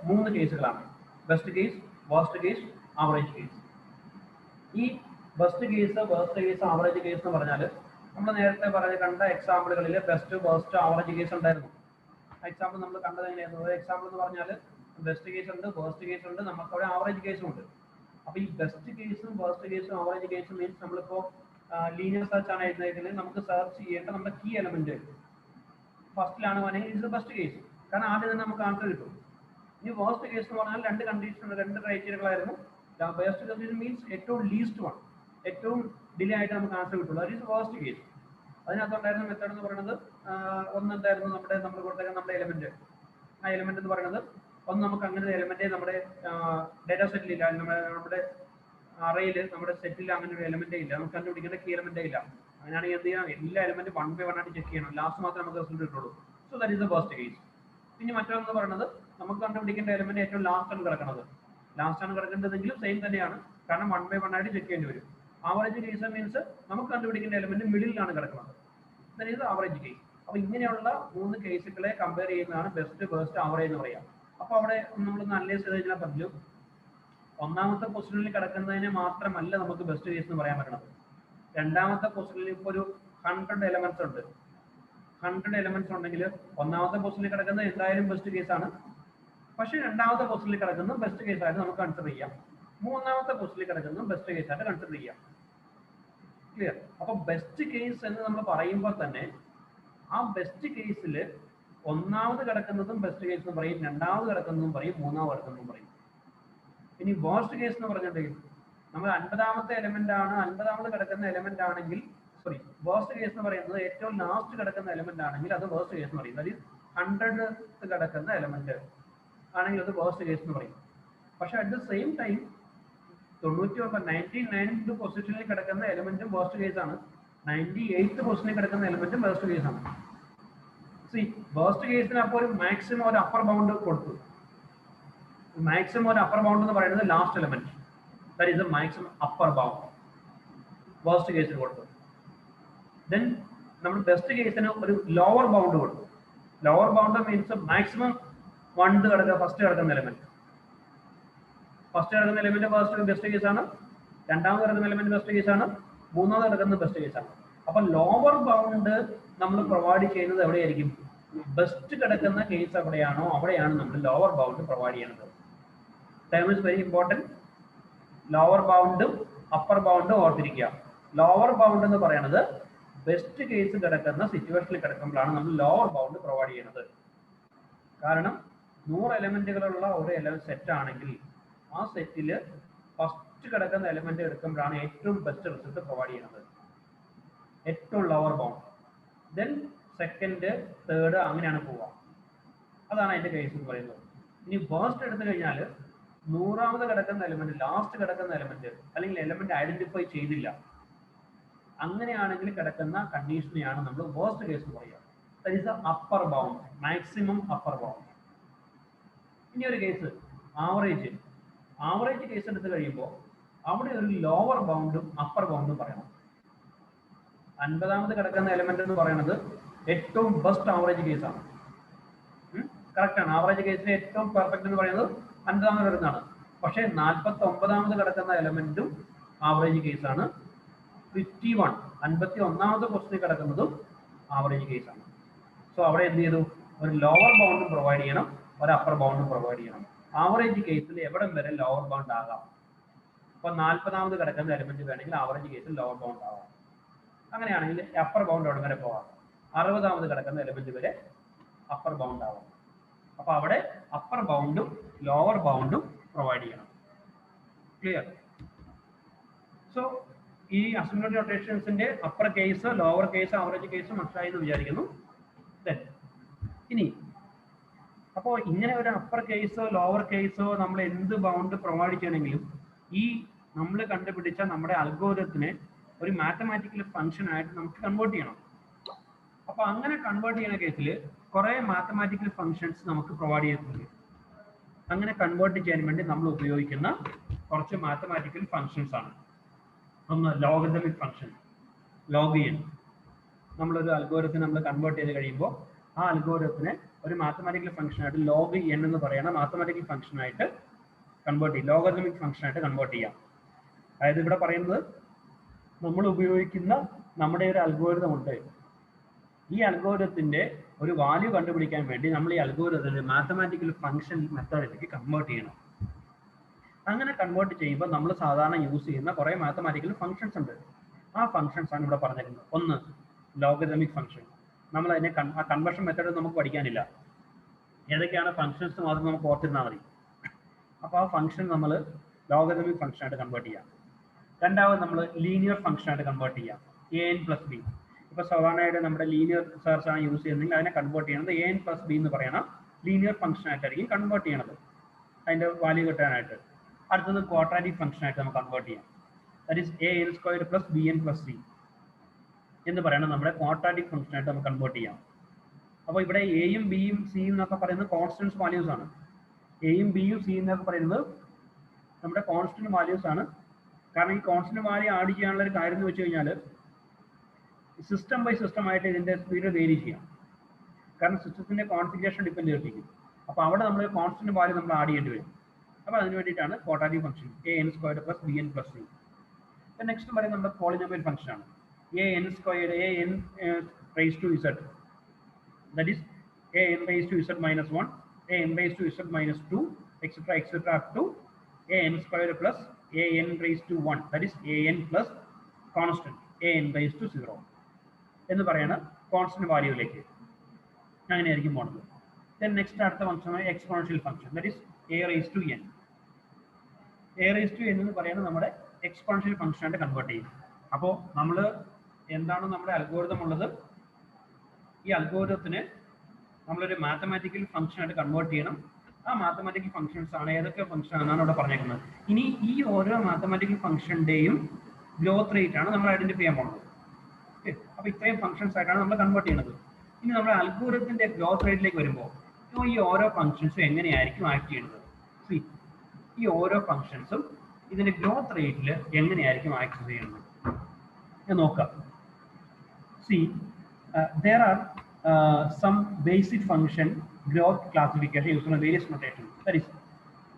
3 കേസുകളാണ്: best case, worst case, average case. ഈ best case, worst case, average case എന്ന് പറഞ്ഞാൽ നമ്മൾ നേരത്തെ കണ്ട എക്സാമ്പിളുകളിൽ ബെസ്റ്റ്, വേർസ്റ്റ്, ആവറേജ് കേസ് ഉണ്ടായിരുന്നു. എക്സാമ്പിൾ നമ്മൾ കണ്ടത് എങ്ങനെയായിരുന്നു? എക്സാമ്പിൾ എന്ന് പറഞ്ഞാൽ ബെസ്റ്റ് കേസ് ഉണ്ട്, വേർസ്റ്റ് കേസ് ഉണ്ട്, നമുക്ക് അവിടെ ആവറേജ് കേസും ഉണ്ട്. അപ്പോൾ ഈ ബെസ്റ്റ് കേസും വേർസ്റ്റ് കേസും ആവറേജ് കേസും മീൻസ് നമ്മളിപ്പോൾ ലീനിയർ സെർച്ച് ആണ് എഴുതുന്നതെങ്കിൽ നമുക്ക് സെർച്ച് ചെയ്യേണ്ട നമ്മുടെ കീ എലമെന്റ് ഫസ്റ്റിലാണ് വേണമെങ്കിൽ ഇസ് ബെസ്റ്റ് കേസ്, കാരണം ആദ്യം തന്നെ നമുക്ക് ആൻസർ കിട്ടും. ഇനി വേർസ്റ്റ് കേസ് എന്ന് പറഞ്ഞാൽ 2 കണ്ടീഷൻ, 2 ക്രൈറ്റീരിയകളായിരുന്നു. ബെസ്റ്റ് കേസ് മീൻസ് ഏറ്റവും ലീസ്റ്റ് വൺ, ഏറ്റവും ഡിലേ ആയിട്ട് നമുക്ക് ആൻസർ കിട്ടുള്ളൂ. That is worst case. അതിനകത്തുണ്ടായിരുന്ന മെത്തേഡ് എന്ന് പറയുന്നത് ഒന്നെന്തായിരുന്നു? നമ്മൾ കൊടുത്തേക്കുന്ന നമ്മുടെ എലമെന്റ്, ആ എലമെന്റ് എന്ന് പറയുന്നത് ഒന്ന് നമുക്ക് അങ്ങനെ എലമെന്റ് നമ്മുടെ ഡേറ്റാ സെറ്റിലില്ല, നമ്മുടെ അറയിൽ, നമ്മുടെ സെറ്റിൽ അങ്ങനെ ഒരു എലമെന്റേ ഇല്ല, നമുക്ക് കണ്ടുപിടിക്കേണ്ട കീ എലമെന്റേ ഇല്ല. അങ്ങനെയാണെങ്കിൽ എന്ത് ചെയ്യാം? എല്ലാ എലമെന്റ് 1 by 1 ആയിട്ട് ചെക്ക് ചെയ്യണം. ലാസ്റ്റ് മാത്രമേ നമുക്ക് റിസൾട്ട് കിട്ടുള്ളൂ. So that is the first case. പിന്നെ മറ്റൊന്ന് പറയുന്നത് നമുക്ക് കണ്ടുപിടിക്കേണ്ട എലമെന്റ് ഏറ്റവും ലാസ്റ്റ് ആണ് കിടക്കുന്നത്. ലാസ്റ്റ് ആണ് കിടക്കേണ്ടതെങ്കിലും സെയിം തന്നെയാണ്, കാരണം 1 by 1 ആയിട്ട് ചെക്ക് ചെയ്യേണ്ടി വരും. ആവറേജ് കേസ് മീൻസ് നമുക്ക് കണ്ടുപിടിക്കേണ്ട എലമെന്റ് മിഡിലാണ് കിടക്കുന്നത്. That is average case. അപ്പോൾ ഇങ്ങനെയുള്ള 3 കേസുകളെ കമ്പയർ ചെയ്യുന്നതാണ് ബെസ്റ്റ്, വേർസ്റ്റ്, ആവറേജ് എന്ന് പറയാം. അപ്പോൾ അവിടെ നമ്മളൊന്ന് അനലൈസ് ചെയ്ത് കഴിഞ്ഞാൽ പറഞ്ഞു, ഒന്നാമത്തെ പൊസിഷനിൽ കിടക്കുന്നതിനെ മാത്രമല്ല നമുക്ക് ബെസ്റ്റ് കേസ് എന്ന് പറയാൻ പറ്റണത്. രണ്ടാമത്തെ പൊസിഷനിൽ ഇപ്പോൾ ഒരു 100 എലമെന്റ്സ് ഉണ്ട്. 100 എലമെന്റ്സ് ഉണ്ടെങ്കിൽ ഒന്നാമത്തെ പൊസിഷനിൽ കിടക്കുന്നത് എന്തായാലും ബെസ്റ്റ് കേസാണ്. പക്ഷേ രണ്ടാമത്തെ പൊസിഷനിൽ കിടക്കുന്നത് ബെസ്റ്റ് കേസായിട്ട് നമുക്ക് കൺസിഡർ ചെയ്യാം. മൂന്നാമത്തെ പൊസിഷനിൽ കിടക്കുന്നത് ബെസ്റ്റ് കേസായിട്ട് കൺസിഡർ ചെയ്യാം. ക്ലിയർ? അപ്പോൾ ബെസ്റ്റ് കേസ് എന്ന് നമ്മൾ പറയുമ്പോൾ തന്നെ ആ ബെസ്റ്റ് കേസിൽ ഒന്നാമത് കിടക്കുന്നതും ബെസ്റ്റ് കേസ് എന്ന് പറയും, രണ്ടാമത് കിടക്കുന്നതും പറയും, മൂന്നാമത് കിടക്കുന്നതും പറയും. ഇനി വേർസ്റ്റ് കേസ് എന്ന് പറഞ്ഞിട്ടുണ്ടെങ്കിൽ നമ്മൾ 50ാമത്തെ എലമെന്റ് ആണ്, 50ാമത് കിടക്കുന്ന എലമെന്റ് ആണെങ്കിൽ, സോറി, വേർസ്റ്റ് കേസ് എന്ന് പറയുന്നത് ഏറ്റവും ലാസ്റ്റ് കിടക്കുന്ന എലമെന്റ് ആണെങ്കിൽ അത് വേർസ്റ്റ് കേസ് എന്ന് പറയും. അതായത് 100th കിടക്കുന്ന എലമെന്റ് ആണെങ്കിൽ അത് വേർസ്റ്റ് കേസ് എന്ന് പറയും. പക്ഷെ at the same time 99th പൊസിഷനിൽ കിടക്കുന്ന എലമെന്റും വേർസ്റ്റ് കേസാണ്, 98th പൊസിഷനിൽ കിടക്കുന്ന എലമെന്റും വേർസ്റ്റ് കേസാണ്. വേർസ്റ്റ് കേസിന് അപ്പോൾ ഒരു മാക്സിമം ഒരു അപ്പർ ബൗണ്ട് കൊടുത്തു. മാക്സിമം ഒരു അപ്പർ ബൗണ്ട് എന്ന് പറയുന്നത് last element, that is the maximum upper bound worst കേസിന് കൊടുത്തു. ദെൻ നമ്മൾ ബെസ്റ്റ് കേസിന് ഒരു ലോവർ ബൗണ്ട് കൊടുത്തു. Lower bound means maximum first കിടക്കുന്ന എലമെന്റ്, ഫസ്റ്റ് കിടക്കുന്ന എലമെന്റ് ഫസ്റ്റ് ബെസ്റ്റ് കേസാണ്, രണ്ടാമത് കിടക്കുന്ന എലമെന്റ് ബെസ്റ്റ് കേസാണ്, മൂന്നാമത് കിടക്കുന്നത് ബെസ്റ്റ് കേസാണ്. അപ്പൊ ലോവർ ബൗണ്ട് നമ്മൾ പ്രൊവൈഡ് ചെയ്യുന്നത് എവിടെയായിരിക്കും? ബെസ്റ്റ് കിടക്കുന്ന കേസ് എവിടെയാണോ അവിടെയാണ് നമ്മൾ ലോവർ ബൗണ്ട് പ്രൊവൈഡ് ചെയ്യുന്നത്. Term is very important. Lower ബൗണ്ടും അപ്പർ ബൗണ്ടും ഓർത്തിരിക്കുക. ലോവർ ബൗണ്ട് എന്ന് പറയുന്നത് ബെസ്റ്റ് കേസ് കിടക്കുന്ന സിറ്റുവേഷനിൽ കിടക്കുമ്പോഴാണ് നമ്മൾ ലോവർ ബൗണ്ട് പ്രൊവൈഡ് ചെയ്യുന്നത്. കാരണം 100 എലമെന്റുകളുള്ള ഒരു സെറ്റ് ആണെങ്കിൽ ആ സെറ്റിൽ ഫസ്റ്റ് കിടക്കുന്ന എലമെന്റ് എടുക്കുമ്പോഴാണ് ഏറ്റവും ബെസ്റ്റ് റിസൾട്ട് പ്രൊവൈഡ് ചെയ്യുന്നത്, ഏറ്റവും lower bound. Then second, third അങ്ങനെയാണ് പോവുക. അതാണ് അതിന്റെ കേസ് എന്ന് പറയുന്നത്. ഇനി വേർസ്റ്റ് എടുത്തു കഴിഞ്ഞാൽ 100ാമത് കിടക്കുന്ന എലമെന്റ്, ലാസ്റ്റ് കിടക്കുന്ന എലമെന്റ് അല്ലെങ്കിൽ എലമെന്റ് ഐഡന്റിഫൈ ചെയ്തില്ല, അങ്ങനെയാണെങ്കിൽ കിടക്കുന്ന കണ്ടീഷനെയാണ് നമ്മൾ വേർസ്റ്റ് കേസ് എന്ന് പറയുക. That is the upper bound, maximum upper bound. ഇനി ഒരു കേസ് ആവറേജ്. ആവറേജ് കേസ് എടുത്തു കഴിയുമ്പോൾ അവിടെ ഒരു ലോവർ ബൗണ്ടും അപ്പർ ബൗണ്ടും പറയണം. 50ാമത് കിടക്കുന്ന എലമെന്റ് എന്ന് പറയുന്നത് ഏറ്റവും ബെസ്റ്റ് ആവറേജ് കേസാണ്. കറക്റ്റ് ആണ്. ആവറേജ് കേസിൽ ഏറ്റവും പെർഫെക്റ്റ് എന്ന് പറയുന്നത് 50ാമത് കിടക്കുന്നതാണ്. പക്ഷേ 49ാമത് കിടക്കുന്ന എലമെന്റും ആവറേജ് കേസാണ്. 51, 51ാമത് ക്വസ്റ്റിൽ കിടക്കുന്നതും ആവറേജ് കേസാണ്. സോ അവിടെ എന്ത് ചെയ്തു? ഒരു ലോവർ ബൗണ്ടും പ്രൊവൈഡ് ചെയ്യണം, ഒരു അപ്പർ ബൗണ്ടും പ്രൊവൈഡ് ചെയ്യണം. ആവറേജ് കേസിൽ എവിടം വരെ ലോവർ ബൗണ്ട് ആകാം. അപ്പോൾ 40ാമത് കിടക്കുന്ന എലമെന്റ് വേണമെങ്കിൽ ആവറേജ് കേസിൽ ലോവർ ബൗണ്ട് ആവാം. അങ്ങനെയാണെങ്കിൽ അപ്പർ ബൗണ്ട് എവിടെ വരെ പോവാം? 60ാമത് കിടക്കുന്ന എലമെന്റ് വരെ അപ്പർ ബൗണ്ട് ആവാം. അപ്പോൾ അവിടെ അപ്പർ ബൗണ്ടും ലോവർ ബൗണ്ടും പ്രൊവൈഡ് ചെയ്യണം. ക്ലിയർ? സോ ഈ അസിംപ്റ്റോട്ടിക് നൊട്ടേഷൻസിന്റെ upper case, lower case, average case മനസ്സിലായി എന്ന് വിചാരിക്കുന്നു. ഇനി അപ്പോൾ ഇങ്ങനെ ഒരു അപ്പർ കേസോ ലോവർ കേസോ നമ്മൾ എന്ത് ബൗണ്ട് പ്രൊവൈഡ് ചെയ്യണമെങ്കിലും ഈ നമ്മൾ കണ്ടുപിടിച്ച നമ്മുടെ അൽഗോരിതത്തിനെ ഒരു മാത്തമാറ്റിക്കൽ ഫംഗ്ഷൻ ആയിട്ട് നമുക്ക് കൺവേർട്ട് ചെയ്യണം. അപ്പോൾ അങ്ങനെ കൺവേർട്ട് ചെയ്യുന്ന കേസിൽ കുറേ മാത്തമാറ്റിക്കൽ ഫംഗ്ഷൻസ് നമുക്ക് പ്രൊവൈഡ് ചെയ്തിട്ടുണ്ട്. അങ്ങനെ കൺവേർട്ട് ചെയ്യാൻ വേണ്ടി നമ്മൾ ഉപയോഗിക്കുന്ന കുറച്ച് മാത്തമാറ്റിക്കൽ ഫംഗ്ഷൻസ് ആണ്. ഒന്ന് ലോഗരിതമിക് ഫംഗ്ഷൻ, ലോഗ് എൻ. നമ്മളൊരു അൽഗോരിതത്തിനെ നമ്മൾ കൺവേർട്ട് ചെയ്ത് കഴിയുമ്പോൾ ആ അൽഗോരിതത്തിനെ ഒരു മാത്തമാറ്റിക്കൽ ഫംഗ്ഷനായിട്ട് ലോഗ് എൻ എന്ന് പറയുന്ന മാത്തമാറ്റിക്കൽ ഫംഗ്ഷനായിട്ട് കൺവേർട്ട് ചെയ്യും, ലോഗരിതമിക് ഫംഗ്ഷനായിട്ട് കൺവേർട്ട് ചെയ്യാം. അതായത് ഇവിടെ പറയുന്നത് നമ്മൾ ഉപയോഗിക്കുന്ന നമ്മുടെ ഒരു അൽഗോരിതം ഉണ്ട്. ഈ അൽഗോരിതത്തിന്റെ ഒരു വാല്യൂ കണ്ടുപിടിക്കാൻ വേണ്ടി നമ്മൾ ഈ അൽഗോരിതത്തിന്റെ മാത്തമാറ്റിക്കൽ ഫംഗ്ഷൻ മെത്തേഡിലേക്ക് കൺവേർട്ട് ചെയ്യണം. അങ്ങനെ കൺവേർട്ട് ചെയ്യുമ്പോൾ നമ്മൾ സാധാരണ യൂസ് ചെയ്യുന്ന കുറേ മാത്തമാറ്റിക്കൽ ഫംഗ്ഷൻസ് ഉണ്ട്. ആ ഫംഗ്ഷൻസ് ആണ് ഇവിടെ പറഞ്ഞിരിക്കുന്നത്. ഒന്ന് ലോഗരിതമിക് ഫംഗ്ഷൻ. നമ്മൾ അതിനെ ആ കൺവേർഷൻ മെത്തേഡ് നമുക്ക് പഠിക്കാനില്ല. ഏതൊക്കെയാണ് ഫംഗ്ഷൻസ് മാത്രം നമുക്ക് ഓർത്തിരുന്നാൽ മതി. അപ്പോൾ ആ ഫംഗ്ഷൻ നമ്മൾ ലോഗരിതമിക് ഫംഗ്ഷനായിട്ട് കൺവേർട്ട് ചെയ്യാം. രണ്ടാമത് നമ്മൾ ലീനിയർ ഫംഗ്ഷനായിട്ട് കൺവേർട്ട് ചെയ്യാം, an+b. ഇപ്പോൾ സാധാരണയായിട്ട് നമ്മുടെ ലീനിയർ സെർച്ച് ആണ് യൂസ് ചെയ്യുന്നതെങ്കിൽ അതിനെ കൺവേർട്ട് ചെയ്യുന്നത് an+b എന്ന് പറയുന്ന ലീനിയർ ഫംഗ്ഷനായിട്ടായിരിക്കും കൺവേർട്ട് ചെയ്യണത്, അതിൻ്റെ വാല്യൂ കിട്ടാനായിട്ട്. അടുത്തത് ക്വാഡ്രാറ്റിക് ഫംഗ്ഷനായിട്ട് നമുക്ക് കൺവേർട്ട് ചെയ്യാം. ദാറ്റ് ഈസ് an² + bn+c എന്ന് പറയുന്നത് നമ്മുടെ ക്വാഡ്രാറ്റിക് ഫംഗ്ഷനായിട്ട് നമുക്ക് കൺവേർട്ട് ചെയ്യാം. അപ്പോൾ ഇവിടെ എയും ബിയും സിയും എന്നൊക്കെ പറയുന്നത് കോൺസ്റ്റൻസ് വാല്യൂസ് ആണ്. എയും ബിയും സിയും എന്നൊക്കെ പറയുന്നത് നമ്മുടെ കോൺസ്റ്റന്റ് വാല്യൂസ് ആണ്. കാരണം ഈ കോൺസ്റ്റന്റ് വാല്യൂ ആഡ് ചെയ്യാനുള്ള ഒരു കാര്യം എന്ന് വെച്ച് കഴിഞ്ഞാൽ സിസ്റ്റം ബൈ സിസ്റ്റം ആയിട്ട് ഇതിന്റെ സ്പീഡ് വേരി ചെയ്യാം. കാരണം സിസ്റ്റത്തിന്റെ കോൺഫിഗറേഷൻ ഡിപ്പെൻഡ് ചെയ്തിരിക്കും. അപ്പോൾ അവിടെ നമ്മൾ കോൺസ്റ്റന്റ് വാല്യൂ നമ്മൾ ആഡ് ചെയ്യേണ്ടി വരും. അപ്പോൾ അതിന് വേണ്ടിയിട്ടാണ് quadratic function an² + bn+c. Next പറയുന്നത് നമ്മുടെ പോളിനോമിയൽ ഫംഗ്ഷൻ ആണ്. an² an(z), that is an(z -1), an(z -2), etc. up to an² + an(1), that is an plus constant an(0) എന്ന് പറയുന്ന കോൺസ്റ്റന്റ് വാല്യൂയിലേക്ക് അങ്ങനെയായിരിക്കും പോകുന്നത്. നെക്സ്റ്റ് അടുത്ത function exponential function, that is a(n). a(n) എന്ന് പറയുന്നത് നമ്മുടെ എക്സ്പോണൻഷ്യൽ ഫംഗ്ഷനായിട്ട് കൺവേർട്ട് ചെയ്യും. അപ്പോൾ നമ്മൾ എന്താണ് നമ്മുടെ അൽഗോരിതം ഉള്ളത്, ഈ അൽഗോരിതത്തിന് നമ്മളൊരു മാത്തമാറ്റിക്കൽ ഫംഗ്ഷനായിട്ട് കൺവേർട്ട് ചെയ്യണം. ആ മാത്തമാറ്റിക്കൽ ഫംഗ്ഷൻസ് ആണ് ഏതൊക്കെ ഫംഗ്ഷൻ ആണെന്നാണ് ഇവിടെ പറഞ്ഞേക്കുന്നത്. ഇനി ഈ ഓരോ മാത്തമാറ്റിക്കൽ ഫംഗ്ഷൻ്റെയും ഗ്രോത്ത് റേറ്റ് ആണ് നമ്മൾ ഐഡന്റിഫൈ ചെയ്യാൻ പോകുന്നത്. അപ്പോൾ ഇത്രയും ഫംഗ്ഷൻസ് ആയിട്ടാണ് നമ്മൾ കൺവേർട്ട് ചെയ്യുന്നത്. ഇനി നമ്മുടെ അൽഗോരിതത്തിന്റെ ഗ്രോത്ത് റേറ്റിലേക്ക് വരുമ്പോൾ ഈ ഓരോ ഫംഗ്ഷൻസും എങ്ങനെയായിരിക്കും ആക്ട് ചെയ്യുന്നത്? ഈ ഓരോ ഫംഗ്ഷൻസും ഇതിന്റെ ഗ്രോത്ത് റേറ്റിൽ എങ്ങനെയായിരിക്കും ആക്ട് ചെയ്യുന്നത് നോക്കാം. There are some basic function growth classification used in various notation. That is,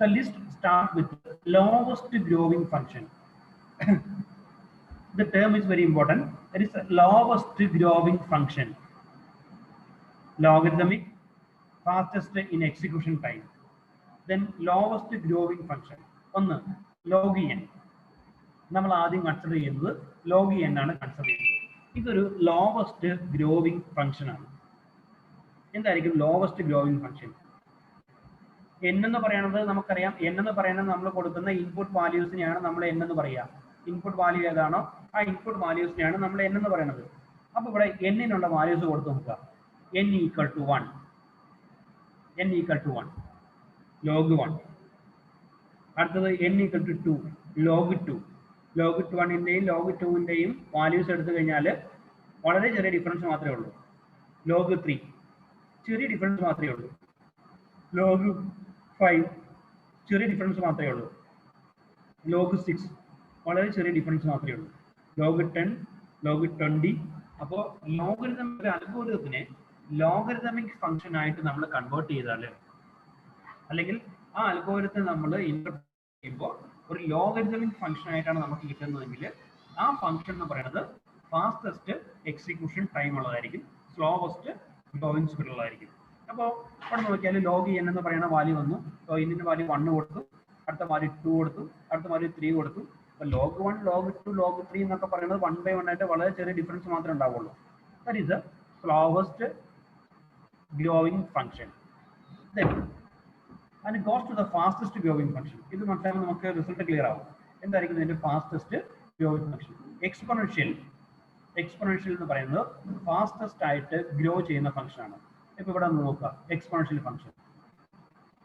the list starts with lowest growing function. The term is very important. That is lowest growing function. Logarithmic, fastest in execution time. Then lowest growing function. ഒന്ന് log n. നമ്മൾ ആദ്യം consider ചെയ്യുന്നത് log n ആണ് consider ചെയ്യുന്നത്. ഇതൊരു lowest growing function ആണ്. എന്തായിരിക്കും lowest growing function? n എന്ന് പറയുന്നത് നമുക്കറിയാം. n എന്ന് പറയുന്നത് നമ്മൾ കൊടുക്കുന്ന ഇൻപുട്ട് വാല്യൂസിനെയാണ് നമ്മൾ n എന്ന് പറയുക. ഇൻപുട്ട് വാല്യൂ ഏതാണോ ആ ഇൻപുട്ട് വാല്യൂസിനെയാണ് നമ്മൾ n എന്ന് പറയുന്നത്. അപ്പോൾ ഇവിടെ എന്നിനുള്ള വാല്യൂസ് കൊടുത്ത് നോക്കുക. n equal to 1, n equal to 1, log 1. അടുത്തത് n equal to 2, log 2. log 1ൻ്റെയും log 2ൻ്റെയും വാല്യൂസ് എടുത്തു കഴിഞ്ഞാൽ വളരെ ചെറിയ ഡിഫറൻസ് മാത്രമേ ഉള്ളൂ. log 3 ചെറിയ ഡിഫറൻസ് മാത്രമേ ഉള്ളൂ. log 5 ചെറിയ ഡിഫറൻസ് മാത്രമേ ഉള്ളൂ. log 6 വളരെ ചെറിയ ഡിഫറൻസ് മാത്രമേ ഉള്ളൂ. log 10, log 20. അപ്പോൾ ലോഗരിതം അൽഗോരിതത്തിനെ ലോഗരിതമിക് ഫംഗ്ഷൻ ആയിട്ട് നമ്മൾ കൺവേർട്ട് ചെയ്താൽ, അല്ലെങ്കിൽ ആ അൽഗോരിതത്തെ നമ്മൾ ഇന്റർപ്രറ്റ് ചെയ്യുമ്പോൾ ഒരു ലോഗരിതമിക് ഫംഗ്ഷൻ ആയിട്ടാണ് നമുക്ക് കിട്ടുന്നതെങ്കിൽ ആ ഫംഗ്ഷൻ എന്ന് പറയുന്നത് ഫാസ്റ്റസ്റ്റ് എക്സിക്യൂഷൻ ടൈം ഉള്ളതായിരിക്കും, സ്ലോവസ്റ്റ് ഗ്രോയിങ് സ്പീഡ് ഉള്ളതായിരിക്കും. അപ്പോൾ ഇവിടെ നോക്കിയാൽ log n എന്ന് പറയുന്ന വാല്യൂ വന്നു. ഇതിൻ്റെ വാല്യൂ 1 കൊടുത്തു, അടുത്ത വാല്യൂ 2 കൊടുത്തു, അടുത്ത വാല്യൂ 3 കൊടുത്തു. അപ്പോൾ log 1, log 2, log 3 എന്നൊക്കെ പറയുന്നത് 1 by 1 ആയിട്ട് വളരെ ചെറിയ ഡിഫറൻസ് മാത്രമേ ഉണ്ടാവുള്ളൂ. That is the slowest growing function. Then and it goes to the fastest growing function. ഇത് മനസ്സിലാകുമ്പോൾ നമുക്ക് റിസൾട്ട് ക്ലിയർ ആവും. എന്തായിരിക്കും ഇതിന്റെ ഫാസ്റ്റസ്റ്റ് ഗ്രോയിങ് ഫംഗ്ഷൻ? എക്സ്പോണൻഷ്യൽ എന്ന് പറയുന്നത് ഫാസ്റ്റസ്റ്റ് ആയിട്ട് ഗ്രോ ചെയ്യുന്ന ഫംഗ്ഷൻ ആണ്. ഇപ്പൊ ഇവിടെ നോക്കുക, എക്സ്പോണൻഷ്യൽ ഫംഗ്ഷൻ.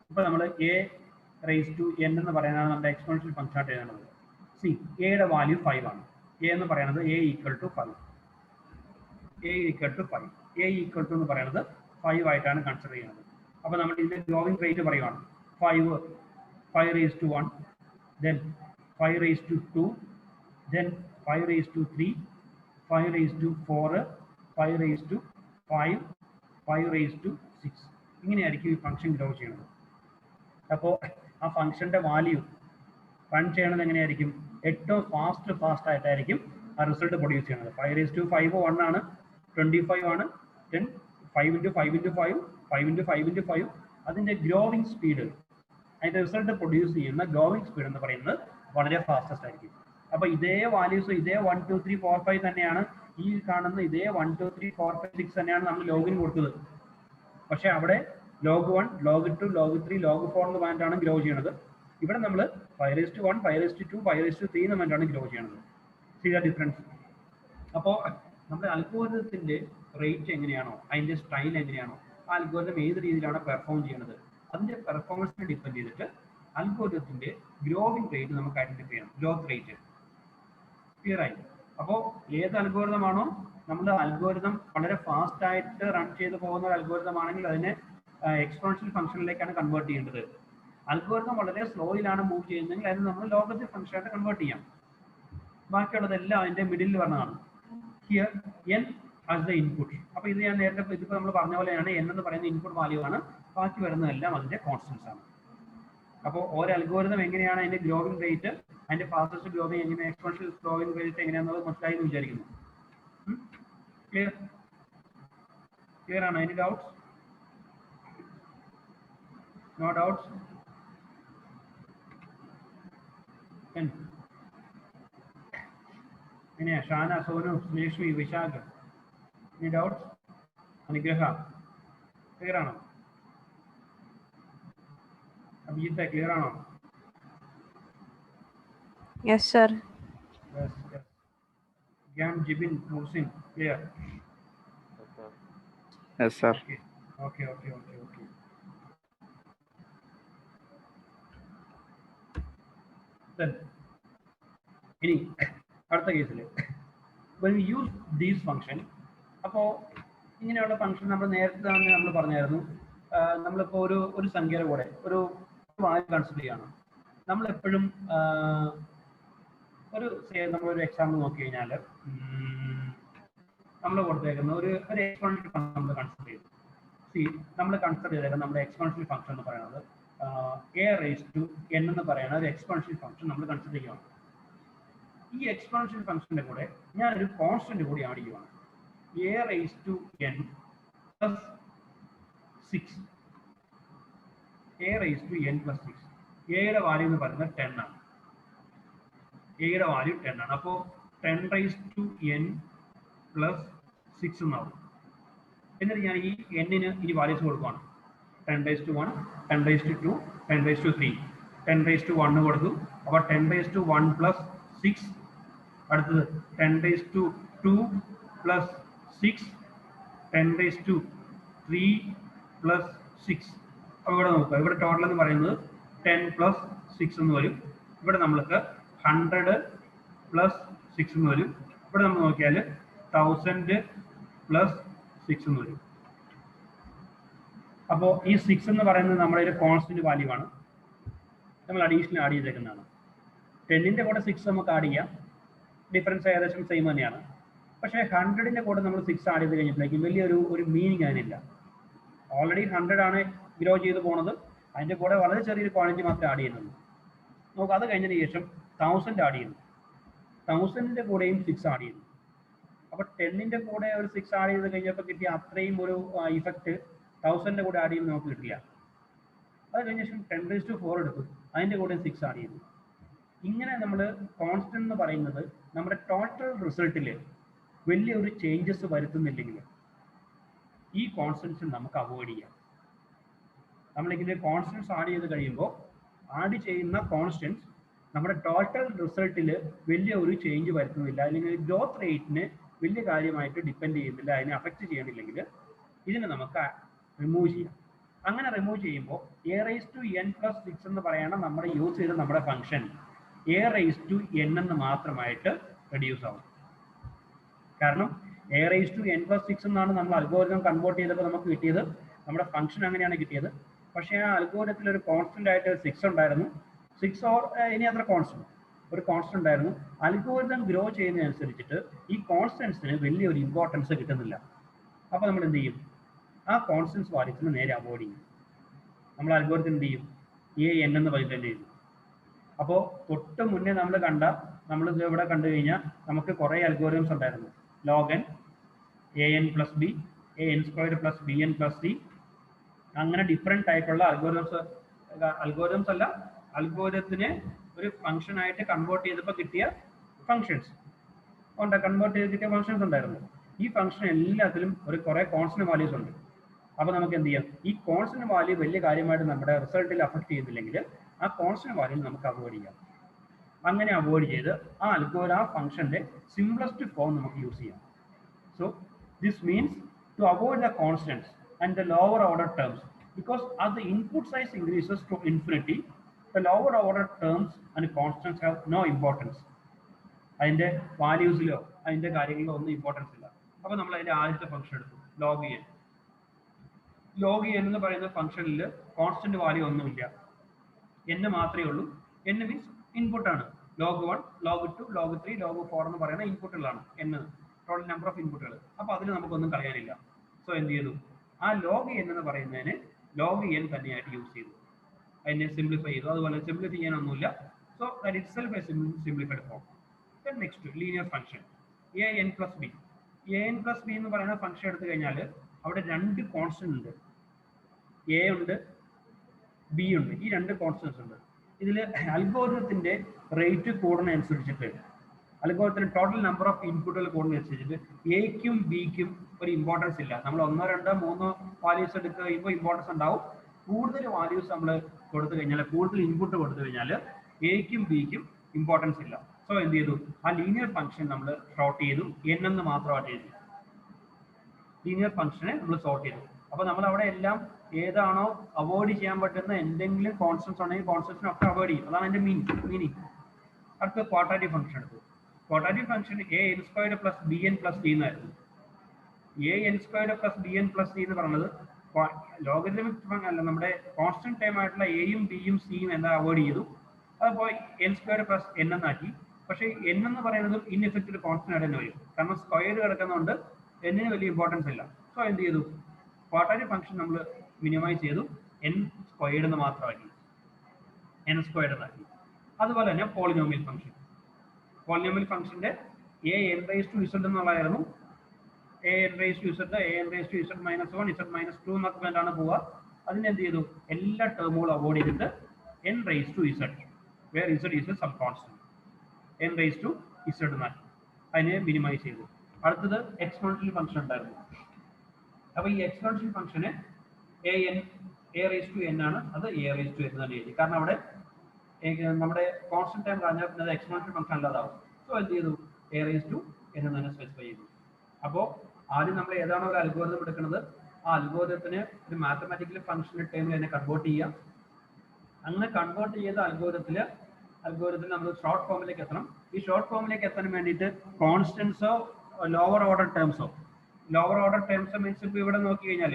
ഇപ്പൊ നമ്മൾ a⁻n എന്ന് പറയുന്നതാണ് നമ്മുടെ എക്സ്പോണൻഷ്യൽ ഫംഗ്ഷൻ ആയിട്ട് എഴുതുന്നത്. സി, എയുടെ വാല്യൂ 5 ആണ്. a എന്ന് പറയുന്നത് a equal to 5. a equal to എന്ന് പറയുന്നത് 5 ആയിട്ടാണ് കൺസിഡർ ചെയ്യുന്നത്. അപ്പോൾ നമ്മൾ ഇതിന്റെ ഗ്രോവിംഗ് റേറ്റ് പറയുവാണ്. 5 raised to 1, then 5 raised to 2, then 5 raised to 3, 5 raised to 4, 5 raised to 5, 5 raised to 6. ഇങ്ങനെയായിരിക്കും ഈ ഫംഗ്ഷൻ ഗ്രോ ചെയ്യുന്നത്. അപ്പോൾ ആ ഫംഗ്ഷന്റെ വാല്യൂ റൺ ചെയ്യണത് എങ്ങനെയായിരിക്കും? ഏറ്റവും ഫാസ്റ്റ് ആയിട്ടായിരിക്കും ആ റിസൾട്ട് പ്രൊഡ്യൂസ് ചെയ്യുന്നത്. 5 raised to 5 1 ആണ്, 25 ആണ്, then 5 into 5 into 5, 5 into 5 into 5. അതിന്റെ ഗ്രോവിംഗ് സ്പീഡ്, അതിന്റെ റിസൾട്ട് പ്രൊഡ്യൂസ് ചെയ്യുന്ന ഗ്രോവിംഗ് സ്പീഡ് എന്ന് പറയുന്നത് വളരെ ഫാസ്റ്റസ്റ്റ് ആയിരിക്കും. അപ്പൊ ഇതേ വാല്യൂസ്, ഇതേ 1 2 3 4 5 തന്നെയാണ് ഈ കാണുന്ന ഇതേ 1 2 3 4 5 6 തന്നെയാണ് നമ്മൾ ലോഗിന് കൊടുത്തത്. പക്ഷെ അവിടെ log 1, log 2, log 3, log 4 എന്ന് പറഞ്ഞിട്ടാണ് ഗ്രോ ചെയ്യുന്നത്. ഇവിടെ നമ്മൾ 5 raised to 1, 5 raised to 2, 5 raised to 3 എന്ന് പറഞ്ഞിട്ടാണ് ഗ്രോ ചെയ്യുന്നത്. See the difference. അപ്പോൾ നമ്മുടെ അൽഗോരിതത്തിന്റെ റേറ്റ് എങ്ങനെയാണോ, അതിന്റെ സ്റ്റൈൽ എങ്ങനെയാണോ, ആ അൽഗോരിതം ഏത് രീതിയിലാണ് പെർഫോം ചെയ്യുന്നത്, അതിന്റെ പെർഫോമൻസിനെ ഡിപ്പെൻഡ് ചെയ്തിട്ട് അൽഗോരിതത്തിന്റെ ഗ്രോവിംഗ് റേറ്റ് നമുക്ക് ഐഡന്റിഫൈ ചെയ്യണം. ഗ്രോത്ത് റേറ്റ് ക്ലിയർ ആയി. അപ്പോൾ ഏത് അൽഗോരിതം ആണോ, നമ്മുടെ അൽഗോരിതം വളരെ ഫാസ്റ്റ് ആയിട്ട് റൺ ചെയ്ത് പോകുന്ന ഒരു അൽഗോരിതം ആണെങ്കിൽ അതിനെ എക്സ്പോണൻഷ്യൽ ഫംഗ്ഷനിലേക്കാണ് കൺവേർട്ട് ചെയ്യേണ്ടത്. അൽഗോരിതം വളരെ സ്ലോയിലാണ് മൂവ് ചെയ്യുന്നതെങ്കിൽ അതിന് നമ്മൾ ലോഗരിതമിക് ഫംഗ്ഷൻ ആയിട്ട് കൺവേർട്ട് ചെയ്യാം. ബാക്കിയുള്ളതെല്ലാം അതിന്റെ മിഡിൽ വരുന്നതാണ്. Here n as the input. അപ്പോൾ ഇത് ഞാൻ നേരത്തെ ഇതിപ്പോൾ നമ്മൾ പറഞ്ഞ പോലെയാണ്, n എന്ന് പറയുന്ന ഇൻപുട്ട് വാല്യൂ ആണ്, ബാക്കി വരുന്നതെല്ലാം അതിന്റെ കോൺസ്റ്റൻസ് ആണ്. അപ്പോൾ ഒരു അൽഗോരിതം എങ്ങനെയാണ് അതിന്റെ ഗ്രോവിംഗ് റേറ്റ്, അതിന്റെ ഫാസ്റ്റസ്റ്റ് ഗ്രോവിംഗ് എങ്ങനെ, എക്സ്പോണൻഷ്യൽ ഗ്രോവിംഗ് റേറ്റ് എങ്ങനെയാണെന്നുള്ളത് മനസ്സിലായി എന്ന് വിചാരിക്കുന്നു. ക്ലിയർ ആണോ? Any doubts? No doubts? എങ്ങനെയാ Shana, Sonu, Sreelakshmi, Vishakh? Any doubts? Anugraha clear ആണോ? അഭിജിത്ത് ക്ലിയർ ആണോ? Yes, sir. Yes. Gyan, Jibin, Muhsin, clear? Yes, sir. Okay. Then, ഇനി അടുത്ത കേസിൽ when we use these function, അപ്പോൾ ഇങ്ങനെയുള്ള ഫംഗ്ഷൻ നമ്മൾ നേരത്തെ തന്നെ നമ്മൾ പറഞ്ഞായിരുന്നു. നമ്മളിപ്പോൾ ഒരു സംഖ്യയുടെ കൂടെ ഒരു വാല്യൂ കൺസിഡർ ചെയ്യാണ്. നമ്മളെപ്പോഴും നമ്മളൊരു എക്സാമ്പിൾ നോക്കി കഴിഞ്ഞാൽ നമ്മൾ കൊടുത്തേക്കുന്ന ഒരു എക്സ്പോണൻഷ്യൽ ഫംഗ്ഷൻ നമ്മൾ കൺസിഡർ ചെയ്തു. നമ്മൾ കൺസിഡർ ചെയ്തേക്കുന്നത് നമ്മുടെ എക്സ്പോണൻഷ്യൽ ഫംഗ്ഷൻ എന്ന് പറയുന്നത് a⁻n എന്ന് പറയുന്ന ഒരു എക്സ്പോണൻഷ്യൽ ഫംഗ്ഷൻ നമ്മൾ കൺസിഡർ ചെയ്യുകയാണ്. ഈ എക്സ്പോണൻഷ്യൽ ഫംഗ്ഷന്റെ കൂടെ ഞാനൊരു കോൺസ്റ്റന്റ് കൂടി ആഡ് ചെയ്യുകയാണ്. a⁻n + 6. a⁻n + 6. എയുടെ വാല്യൂ എന്ന് പറയുന്നത് 10 ആണ്. എയുടെ വാല്യൂ 10 ആണ്. അപ്പോൾ 10⁻n + 6 എന്നാവും. എന്നിട്ട് ഞാൻ ഈ n-ന് ഇനി വാല്യൂസ് കൊടുക്കുകയാണ്. 10⁻1, 10⁻2, 10⁻3, 10⁻1 കൊടുത്തു. അപ്പോൾ 10⁻1 + 6. അടുത്തത് 10⁻2 + 6 10 raised to 3 plus 6. അപ്പോൾ ഇവിടെ നോക്കുക, ഇവിടെ ടോട്ടൽ എന്ന് പറയുന്നത് 10 പ്ലസ് 6 എന്ന് വരും. ഇവിടെ നമ്മൾക്ക് 100 പ്ലസ് 6 എന്ന് വരും. ഇവിടെ നമ്മൾ നോക്കിയാൽ 1000 പ്ലസ് 6 എന്ന് വരും. അപ്പോൾ ഈ 6 എന്ന് പറയുന്നത് നമ്മുടെ ഒരു കോൺസ്റ്റന്റ് വാല്യൂ ആണ്, നമ്മൾ അഡീഷണൽ ആഡ് ചെയ്തേക്കുന്നതാണ്. 10ന്റെ കൂടെ 6 നമുക്ക് ആഡ് ചെയ്യാം, ഡിഫറൻസ് ഏകദേശം സെയിം തന്നെയാണ്. പക്ഷേ 100ന്റെ കൂടെ നമ്മൾ 6 ആഡ് ചെയ്ത് കഴിഞ്ഞപ്പോഴേക്കും വലിയൊരു മീനിങ് അതിനില്ല. ഓൾറെഡി 100 ആണ് ഗ്രോ ചെയ്ത് പോണത്, അതിൻ്റെ കൂടെ വളരെ ചെറിയൊരു ക്വാണ്ടിറ്റി മാത്രമേ ആഡ് ചെയ്യുന്നുള്ളൂ. നമുക്ക് അത് കഴിഞ്ഞതിന് ശേഷം 1000 ആഡ് ചെയ്യുന്നു, 1000ന്റെ കൂടെയും 6 ആഡ് ചെയ്യുന്നു. അപ്പോൾ 10ന്റെ കൂടെ ഒരു 6 ആഡ് ചെയ്ത് കഴിഞ്ഞപ്പോൾ കിട്ടിയ അത്രയും ഒരു ഇഫക്റ്റ് 1000ന്റെ കൂടെ ആഡ് ചെയ്യുമ്പോൾ നമുക്ക് കിട്ടില്ല. അത് കഴിഞ്ഞ ശേഷം 10⁴ എടുത്തു, അതിൻ്റെ കൂടെ 6 ആഡ് ചെയ്യുന്നു. ഇങ്ങനെ നമ്മൾ കോൺസ്റ്റന്റ് എന്ന് പറയുന്നത് നമ്മുടെ ടോട്ടൽ റിസൾട്ടിൽ വലിയൊരു ചേഞ്ചസ് വരുത്തുന്നില്ലെങ്കിൽ ഈ കോൺസ്റ്റൻസ് നമുക്ക് അവോയ്ഡ് ചെയ്യാം. നമ്മളിങ്ങനെ കോൺസ്റ്റൻസ് ആഡ് ചെയ്ത് കഴിയുമ്പോൾ ആഡ് ചെയ്യുന്ന കോൺസ്റ്റൻസ് നമ്മുടെ ടോട്ടൽ റിസൾട്ടിൽ വലിയ ഒരു ചേഞ്ച് വരുത്തുന്നില്ല, അല്ലെങ്കിൽ ഗ്രോത്ത് റേറ്റിന് വലിയ കാര്യമായിട്ട് ഡിപ്പെൻഡ് ചെയ്യുന്നില്ല, അതിനെ അഫക്റ്റ് ചെയ്യണില്ലെങ്കിൽ ഇതിനെ നമുക്ക് റിമൂവ് ചെയ്യാം. അങ്ങനെ റിമൂവ് ചെയ്യുമ്പോൾ a⁻n+6 എന്ന് പറയുന്ന നമ്മുടെ യൂസ് ചെയ്ത നമ്മുടെ ഫംഗ്ഷൻ a⁻n എന്ന് മാത്രമായിട്ട് റെഡ്യൂസ് ആവും. കാരണം a⁻n+6 എന്നാണ് നമ്മൾ അൽഗോരിതം കൺവേർട്ട് ചെയ്തപ്പോൾ നമുക്ക് കിട്ടിയത്, നമ്മുടെ ഫംഗ്ഷൻ അങ്ങനെയാണ് കിട്ടിയത്. പക്ഷേ ആ അൽഗോരിതത്തിൽ ഒരു കോൺസ്റ്റന്റ് ആയിട്ട് 6 ഉണ്ടായിരുന്നു, 6 ഓർ ഇനി അത്ര കോൺസ്റ്റന്റ്, ഒരു കോൺസ്റ്റന്റ് ഉണ്ടായിരുന്നു. അൽഗോരിതം ഗ്രോ ചെയ്യുന്നതനുസരിച്ചിട്ട് ഈ കോൺസ്റ്റൻസിന് വലിയൊരു ഇമ്പോർട്ടൻസ് കിട്ടുന്നില്ല. അപ്പോൾ നമ്മൾ എന്ത് ചെയ്യും, ആ കോൺസ്റ്റൻസ് വാല്യൂസിന് നേരെ അവോയ്ഡ് ചെയ്യും. നമ്മൾ അൽഗോരിതം എന്ത് ചെയ്യും, a(n) എന്ന് പറയുന്നത് ചെയ്യും. അപ്പോൾ തൊട്ട് മുന്നേ നമ്മൾ ഇവിടെ കണ്ടു കഴിഞ്ഞാൽ നമുക്ക് കുറേ അൽഗോരിതംസ് ഉണ്ടായിരുന്നു. log n, an plus b, an² plus bn plus c, അങ്ങനെ ഡിഫറെൻറ്റ് ടൈപ്പുള്ള അൽഗോരിതംസ് അല്ല, അൽഗോരിതത്തിനെ ഒരു ഫംഗ്ഷൻ ആയിട്ട് കൺവേർട്ട് ചെയ്തപ്പോൾ കിട്ടിയ ഫംഗ്ഷൻസ് കൺവേർട്ട് ചെയ്ത് കിട്ടിയ ഫംഗ്ഷൻസ് ഉണ്ടായിരുന്നു. ഈ ഫംഗ്ഷൻ എല്ലാത്തിലും കുറേ കോൺസ്റ്റന്റ് വാല്യൂസ് ഉണ്ട്. അപ്പോൾ നമുക്ക് എന്ത് ചെയ്യാം, ഈ കോൺസ്റ്റന്റ് വാല്യൂ വലിയ കാര്യമായിട്ട് നമ്മുടെ റിസൾട്ടിൽ അഫക്ട് ചെയ്യുന്നില്ലെങ്കിൽ ആ കോൺസ്റ്റന്റ് വാല്യൂ നമുക്ക് അവോയ്ഡ് ചെയ്യാം. അങ്ങനെ അവോയ്ഡ് ചെയ്ത് ആ ഫംഗ്ഷന്റെ സിംപ്ലസ്റ്റ് ഫോം നമുക്ക് യൂസ് ചെയ്യാം. So this means to avoid the constants and the lower order terms, because as the input size increases to infinity, the lower order terms and constants have no importance. അതിന്റെ വാല്യൂസിലോ അതിന്റെ കാര്യങ്ങളിലോ ഒന്നും importance ഇല്ല. അപ്പോൾ നമ്മൾ അതിന്റെ ആദ്യത്തെ function എടുത്തു, log n. log n എന്ന് പറയുന്ന ഫംഗ്ഷനിൽ കോൺസ്റ്റന്റ് വാല്യൂ ഒന്നുമില്ല, n മാത്രമേ ഉള്ളൂ. n മീൻസ് ഇൻപുട്ട് ആണ്. log 1, log 2, log 3, log 4 എന്ന് പറയുന്ന ഇൻപുട്ടുകളാണ് n, ടോട്ടൽ നമ്പർ ഓഫ് ഇൻപുട്ടുകൾ. അപ്പോൾ അതിൽ നമുക്കൊന്നും കളയാനില്ല. സോ എന്ത് ചെയ്തു, ആ log n എന്ന് പറയുന്നതിന് log n തന്നെയായിട്ട് യൂസ് ചെയ്തു, അതിനെ സിംപ്ലിഫൈ ചെയ്തു. അതുപോലെ സിംപ്ലിഫൈ ചെയ്യാനൊന്നുമില്ല. So that itself a simplified form. Then next linear function an+b. an+b എന്ന് പറയുന്ന ഫംഗ്ഷൻ എടുത്തു കഴിഞ്ഞാൽ അവിടെ രണ്ട് കോൺസ്റ്റന്റ് ഉണ്ട്, a ഉണ്ട്, b ഉണ്ട്. ഈ രണ്ട് കോൺസ്റ്റന്റ്സ് ഉണ്ട്. ഇതിൽ അൽഗോരിതത്തിന്റെ റേറ്റ് കൂടുന്നതനുസരിച്ചിട്ട്, അൽഗോരിതത്തിന് ടോട്ടൽ നമ്പർ ഓഫ് ഇൻപുട്ടുകൾ കൂടുന്നതനുസരിച്ചിട്ട് എക്കും ബിക്കും ഒരു ഇമ്പോർട്ടൻസ് ഇല്ല. നമ്മൾ 1, 2, 3 വാല്യൂസ് എടുത്ത് കഴിയുമ്പോൾ ഇമ്പോർട്ടൻസ് ഉണ്ടാവും. കൂടുതൽ വാല്യൂസ് നമ്മൾ കൊടുത്തു കഴിഞ്ഞാൽ, കൂടുതൽ ഇൻപുട്ട് കൊടുത്തു കഴിഞ്ഞാൽ എക്കും ബിക്കും ഇമ്പോർട്ടൻസ് ഇല്ല. സോ എന്ത് ചെയ്തു, ആ ലീനിയർ ഫംഗ്ഷൻ നമ്മൾ ഷോർട്ട് ചെയ്തു, n എന്ന് മാത്രമായിട്ട് ചെയ്തു. ലീനിയർ ഫംഗ്ഷനെ നമ്മൾ സോർട്ട് ചെയ്തു. അപ്പോൾ നമ്മൾ അവിടെ എല്ലാം ഏതാണോ അവോയ്ഡ് ചെയ്യാൻ പറ്റുന്ന എന്തെങ്കിലും കോൺസ്റ്റൻസ് ഉണ്ടെങ്കിൽ കോൺസ്റ്റൻസിനൊക്കെ അവോയ്ഡ് ചെയ്യും. അതാണ് അതിന്റെ മീനിങ്. അടുത്ത ക്വാഡ്രാറ്റിക് ഫംഗ്ഷൻ എടുത്തു. Quadratic function an² plus bn plus c എന്നായിരുന്നു. an² plus bn plus c എന്ന് പറയുന്നത് ലോഗരിതമിക് അല്ല, നമ്മുടെ കോൺസ്റ്റന്റ് ടൈം ആയിട്ടുള്ള എയും ബിയും സിയും എന്താ അവോയ്ഡ് ചെയ്തു. അതിപ്പോൾ n² plus n എന്നാക്കി. പക്ഷേ n എന്ന് പറയുന്നത് ഇൻഎഫക്റ്റീവ് കോൺസ്റ്റന്റ് ആയിട്ട് തന്നെ വരും, കാരണം സ്ക്വയർ കിടക്കുന്നതുകൊണ്ട് n വലിയ ഇമ്പോർട്ടൻസ് ഇല്ല. സോ എന്ത് ചെയ്തു, ക്വാഡ്രാറ്റിക് ഫംഗ്ഷൻ നമ്മൾ മിനിമൈസ് ചെയ്തു, n² എന്ന് മാത്രമാക്കി, n² എന്നാക്കി. അതുപോലെ തന്നെ പോളിനോമിയൽ ഫംഗ്ഷൻ. പോളിനോമിയൽ ഫംഗ്ഷന്റെ an⁻z എന്നുള്ളതായിരുന്നു. an⁻z, an⁻z-1, z-2 എന്നൊക്കെ വേണ്ടാണ് പോവുക. അതിനെന്ത് ചെയ്തു, എല്ലാ ടേമുകളും അവോയ്ഡ് ചെയ്തിട്ട് n⁻z, where z is some constant, n⁻z എന്നാക്കി. അതിനെ മിനിമൈസ് ചെയ്തു. അടുത്തത് എക്സ്പോണൻഷ്യൽ ഫംഗ്ഷൻ ഉണ്ടായിരുന്നു. അപ്പോൾ ഈ എക്സ്പോണൻഷ്യൽ ഫംഗ്ഷന് a⁻n ആണ്, അത് a⁻n തന്നെ എഴുതി. കാരണം അവിടെ നമ്മുടെ കോൺസ്റ്റന്റ് ടൈം പറഞ്ഞാൽ പിന്നെ അത് എക്സ്പോണൻഷ്യൽ ഫംഗ്ഷൻ അല്ലാതാവും. സോ എന്ത് ചെയ്തു, a⁻n എന്ന് തന്നെ സ്പെസിഫൈ ചെയ്തു. അപ്പോൾ ആദ്യം നമ്മൾ ഏതാണോ ഒരു അൽഗോരിതം എടുക്കുന്നത് ആ അൽഗോരിതത്തിന് ഒരു മാത്തമാറ്റിക്കൽ ഫംഗ്ഷൻ ടൈമിൽ തന്നെ കൺവേർട്ട് ചെയ്യാം. അങ്ങനെ കൺവേർട്ട് ചെയ്ത അൽഗോരിതത്തിൽ നമ്മൾ ഷോർട്ട് ഫോമിലേക്ക് എത്തണം. ഈ ഷോർട്ട് ഫോമിലേക്ക് എത്താൻ വേണ്ടിയിട്ട് കോൺസ്റ്റൻസോ ലോവർ ഓർഡർ ടേംസോ മീൻസ് ഇപ്പോൾ ഇവിടെ നോക്കി കഴിഞ്ഞാൽ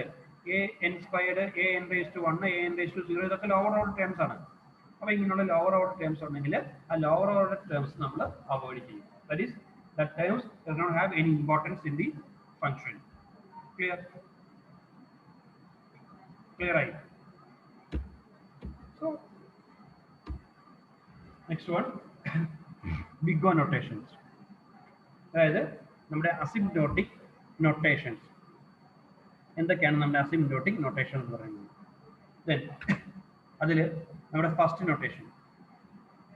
an² an⁻1 an⁻0 ഇതൊക്കെ ലോവർ ഓർഡർ ടേംസ് ആണ്. അപ്പോൾ ഇങ്ങനെയുള്ള ലോവർ ഓർഡർ ടേംസ് ഉണ്ടെങ്കിൽ ആ ലോവർ ഓർഡർ ടേംസ് നമ്മൾ അവോയ്ഡ് ചെയ്യും. That is that terms does not have any importance in the function. Clear ആയി? So next one, big O notations. അതായത് നമ്മുടെ അസിംപ്റ്റോട്ടിക് നൊട്ടേഷൻസ്. എന്തൊക്കെയാണ് നമ്മുടെ അസിംപ്റ്റോട്ടിക് നൊട്ടേഷൻ എന്ന് പറയുന്നത്? ദെൻ അതിൽ നമ്മുടെ ഫസ്റ്റ് നൊട്ടേഷൻ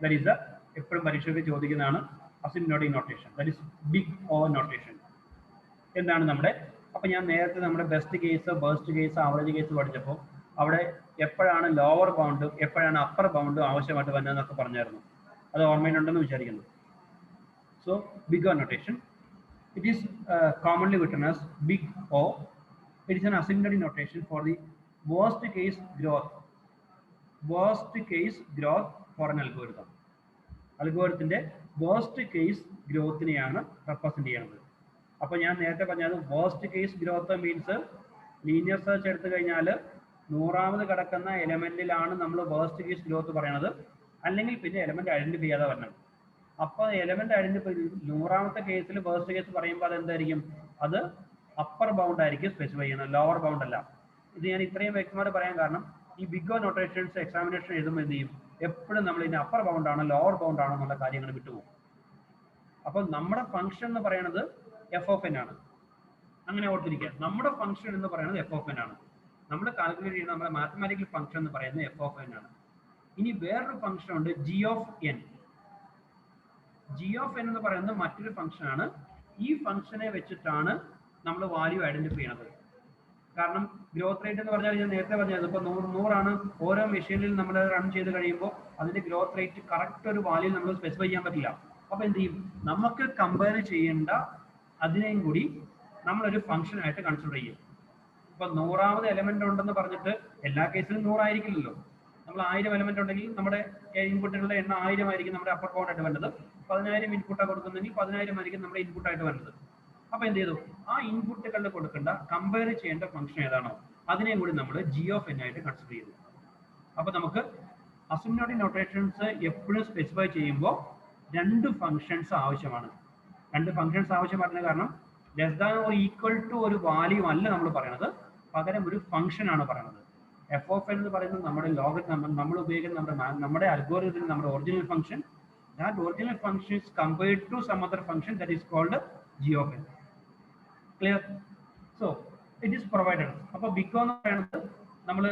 ദാറ്റ് ഈസ് എപ്പോഴും പരീക്ഷയ്ക്ക് ചോദിക്കുന്നതാണ് asymptotic notation. That is big O notation. എന്താണ് നമ്മുടെ? അപ്പോൾ ഞാൻ നേരത്തെ നമ്മുടെ best case, worst case, average case പഠിച്ചപ്പോൾ അവിടെ എപ്പോഴാണ് ലോവർ ബൗണ്ടും എപ്പോഴാണ് അപ്പർ ബൗണ്ടും ആവശ്യമായിട്ട് വരുന്നതെന്നൊക്കെ പറഞ്ഞായിരുന്നു. അത് ഓർമ്മയിലുണ്ടെന്ന് വിചാരിക്കുന്നു. So big O notation, it is commonly written as big O. It is an asymptotic notation for the worst case growth for an algorithm. അൽഗോരിതത്തിന്റെ വേർസ്റ്റ് കേസ് ഗ്രോത്തിനെയാണ് റെപ്രസെന്റ് ചെയ്യുന്നത്. അപ്പോൾ ഞാൻ നേരത്തെ പറഞ്ഞത് worst case growth means linear search എടുത്തു കഴിഞ്ഞാൽ 100ാമത് കിടക്കുന്ന എലമെന്റിലാണ് നമ്മൾ വേർസ്റ്റ് കേസ് ഗ്രോത്ത് പറയണത്. അല്ലെങ്കിൽ പിന്നെ എലമെന്റ് ഐഡന്റിഫൈ ചെയ്യാതെ വരണം. അപ്പോൾ എലമെന്റ് ഐഡന്റിഫൈ 100ാമത്തെ കേസിൽ വേർസ്റ്റ് കേസ് പറയുമ്പോൾ അത് എന്തായിരിക്കും? അത് അപ്പർ ബൗണ്ട് ആയിരിക്കും സ്പെസിഫൈ ചെയ്യുന്നത്, ലോവർ ബൗണ്ട് അല്ല. ഇത് ഞാൻ ഇത്രയും വ്യക്തമായിട്ട് പറയാൻ കാരണം ഈ ബിഗ് O നൊട്ടേഷൻസ് എക്സാമിനേഷൻ എഴുതുമ്പോൾ എന്ത് ചെയ്യും? എപ്പോഴും നമ്മൾ ഇതിന്റെ അപ്പർ ബൗണ്ട് ആണോ ലോവർ ബൗണ്ട് ആണോ എന്നുള്ള കാര്യങ്ങൾ വിട്ടുപോകും. അപ്പോൾ നമ്മുടെ ഫംഗ്ഷൻ എന്ന് പറയുന്നത് f(n) ആണ്. അങ്ങനെ ഓർത്തിരിക്കുക, നമ്മുടെ ഫംഗ്ഷൻ എന്ന് പറയുന്നത് f(n) ആണ്. നമ്മൾ കാൽക്കുലേറ്റ് ചെയ്യുന്ന നമ്മുടെ മാത്തമാറ്റിക്കൽ ഫംഗ്ഷൻ എന്ന് പറയുന്നത് f(n) ആണ്. ഇനി വേറൊരു ഫംഗ്ഷൻ ഉണ്ട് g(n). g(n) എന്ന് പറയുന്നത് മറ്റൊരു ഫംഗ്ഷൻ ആണ്. ഈ ഫംഗ്ഷനെ വെച്ചിട്ടാണ് നമ്മൾ വാല്യൂ ഐഡന്റിഫൈ ചെയ്യുന്നത്. കാരണം ഗ്രോത്ത് റേറ്റ് എന്ന് പറഞ്ഞാൽ ഞാൻ നേരത്തെ പറഞ്ഞത് ഇപ്പോൾ 100 ആണ്. ഓരോ മെഷീനിൽ നമ്മൾ റൺ ചെയ്ത് കഴിയുമ്പോൾ അതിന്റെ ഗ്രോത്ത് റേറ്റ് കറക്റ്റ് ഒരു വാല്യൂ നമ്മൾ സ്പെസിഫൈ ചെയ്യാൻ പറ്റില്ല. അപ്പോൾ എന്ത് ചെയ്യും? നമുക്ക് കമ്പയർ ചെയ്യേണ്ട അതിനെയും കൂടി നമ്മളൊരു ഫംഗ്ഷൻ ആയിട്ട് കൺസിഡർ ചെയ്യും. ഇപ്പൊ 100ാമത് എലമെന്റ് ഉണ്ടെന്ന് പറഞ്ഞിട്ട് എല്ലാ കേസിലും 100 ആയിരിക്കില്ലല്ലോ. നമ്മൾ 1000 എലമെന്റ് ഉണ്ടെങ്കിൽ നമ്മുടെ ഇൻപുട്ടുകളുടെ എണ്ണം 1000 ആയിരിക്കും നമ്മുടെ അപ്പർ ബൗണ്ട് ആയിട്ട് വരുന്നത്. 10000 ഇൻപുട്ടാണ് കൊടുക്കുന്നെങ്കിൽ 10000 ആയിരിക്കും നമ്മുടെ ഇൻപുട്ട് ആയിട്ട് വരുന്നത്. അപ്പൊ എന്ത് ചെയ്തു? ആ ഇൻപുട്ടുകളിൽ കൊടുക്കേണ്ട കമ്പയർ ചെയ്യേണ്ട ഫംഗ്ഷൻ ഏതാണോ അതിനെയും കൂടി നമ്മൾ g(n) ആയിട്ട് കൺസിഡർ ചെയ്തു. അപ്പൊ നമുക്ക് അസിംപ്റ്റോട്ടിക് നൊട്ടേഷൻസ് എപ്പോഴും സ്പെസിഫൈ ചെയ്യുമ്പോൾ രണ്ട് ഫംഗ്ഷൻസ് ആവശ്യമാണ്. രണ്ട് ഫംഗ്ഷൻസ് ആവശ്യമായിരുന്ന കാരണം less than or equal to ഒരു വാല്യൂ അല്ല നമ്മൾ പറയുന്നത്, പകരം ഒരു ഫംഗ്ഷൻ ആണ് പറയുന്നത്. f(n) എന്ന് പറയുന്നത് നമ്മുടെ നമ്മൾ ഉപയോഗിക്കുന്ന നമ്മുടെ അൽഗോരിതത്തിൽ നമ്മുടെ original function. That original function is compared to some other function that is called g(n). Clear? So it is provided. അപ്പോൾ ബിഗ് O എന്ന് പറയുന്നത് നമ്മൾ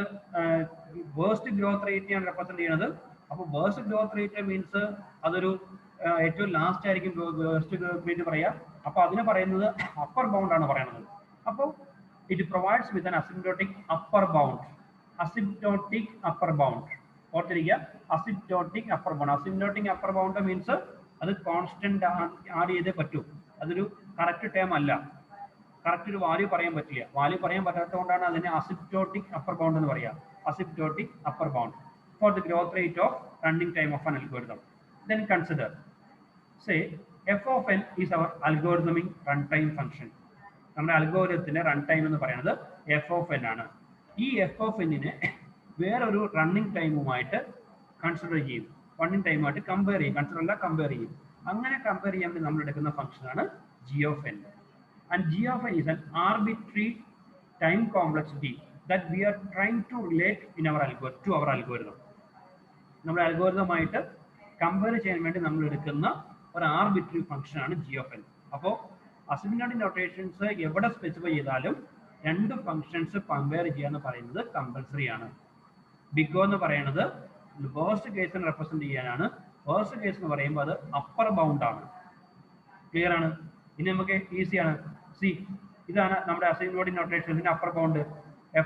വേർസ്റ്റ് ഗ്രോത്ത് റേറ്റിനെയാണ് റെപ്രസെന്റ് ചെയ്യുന്നത്. അപ്പോൾ വേർസ്റ്റ് ഗ്രോത്ത് റേറ്റ് മീൻസ് അതൊരു ഏറ്റവും ലാസ്റ്റ് ആയിരിക്കും വേർസ്റ്റ് ഗ്രോത്ത് റേറ്റ് പറയുക. അപ്പോൾ അതിനെ പറയുന്നത് അപ്പർ ബൗണ്ട് ആണ് പറയുന്നത്. അപ്പോൾ it provides with an asymptotic upper bound. Asymptotic upper bound ഓർത്തിരിക്കുക. Asymptotic upper bound. Asymptotic upper bound means അത് കോൺസ്റ്റന്റ് ആഡ് ചെയ്തേ പറ്റൂ. അതൊരു കറക്റ്റ് ടേം അല്ല. കറക്റ്റ് ഒരു വാല്യൂ പറയാൻ പറ്റില്ല. വാല്യൂ പറയാൻ പറ്റാത്തതുകൊണ്ടാണ് അതിനെ അസിംപ്റ്റോട്ടിക് അപ്പർ ബൗണ്ട് എന്ന് പറയുക. Asymptotic upper bound for the growth rate of running time of an algorithm. Then consider, say f(n) is our algorithmic runtime function. നമ്മുടെ അൽഗോരിതത്തിന്റെ റൺ ടൈം എന്ന് പറയുന്നത് f(n) ആണ്. ഈ f(n)നെ വേറൊരു റണ്ണിംഗ് ടൈമുമായിട്ട് കൺസിഡർ ചെയ്യും. റണ്ണിംഗ് ടൈമുമായിട്ട് കമ്പയർ ചെയ്യും. കൺസിഡർ അല്ല, കമ്പയർ ചെയ്യും. അങ്ങനെ കമ്പയർ ചെയ്യാൻ വേണ്ടി നമ്മൾ എടുക്കുന്ന ഫംഗ്ഷനാണ് g(n). And g(n) is an arbitrary time complexity that we are trying to relate in our algorithm. നമ്മുടെ അൽഗോരിതമായിട്ട് കമ്പയർ ചെയ്യാൻ വേണ്ടി നമ്മൾ എടുക്കുന്ന ഒരു ആർബിട്രറി ഫംഗ്ഷൻ ആണ് g(n). അപ്പോൾ അസിംപ്റ്റോട്ടിക് നൊട്ടേഷൻസ് എവിടെ സ്പെസിഫൈ ചെയ്താലും രണ്ട് ഫംഗ്ഷൻസ് കമ്പയർ ചെയ്യാന്ന് പറയുന്നത് കമ്പൽസറി ആണ്. ബിഗ് O എന്ന് പറയുന്നത് വേർസ്റ്റ് കേസിനെ റെപ്രസെന്റ് ചെയ്യാനാണ്. വേർസ്റ്റ് കേസ് എന്ന് പറയുമ്പോൾ അത് അപ്പർ ബൗണ്ട് ആണ്. ക്ലിയർ ആണ്? ഇനി നമുക്ക് ഈസിയാണ്. സി, ഇതാണ് നമ്മുടെ അസിംപ്റ്റോട്ടിക് നൊട്ടേഷൻസിന്റെ upper bound.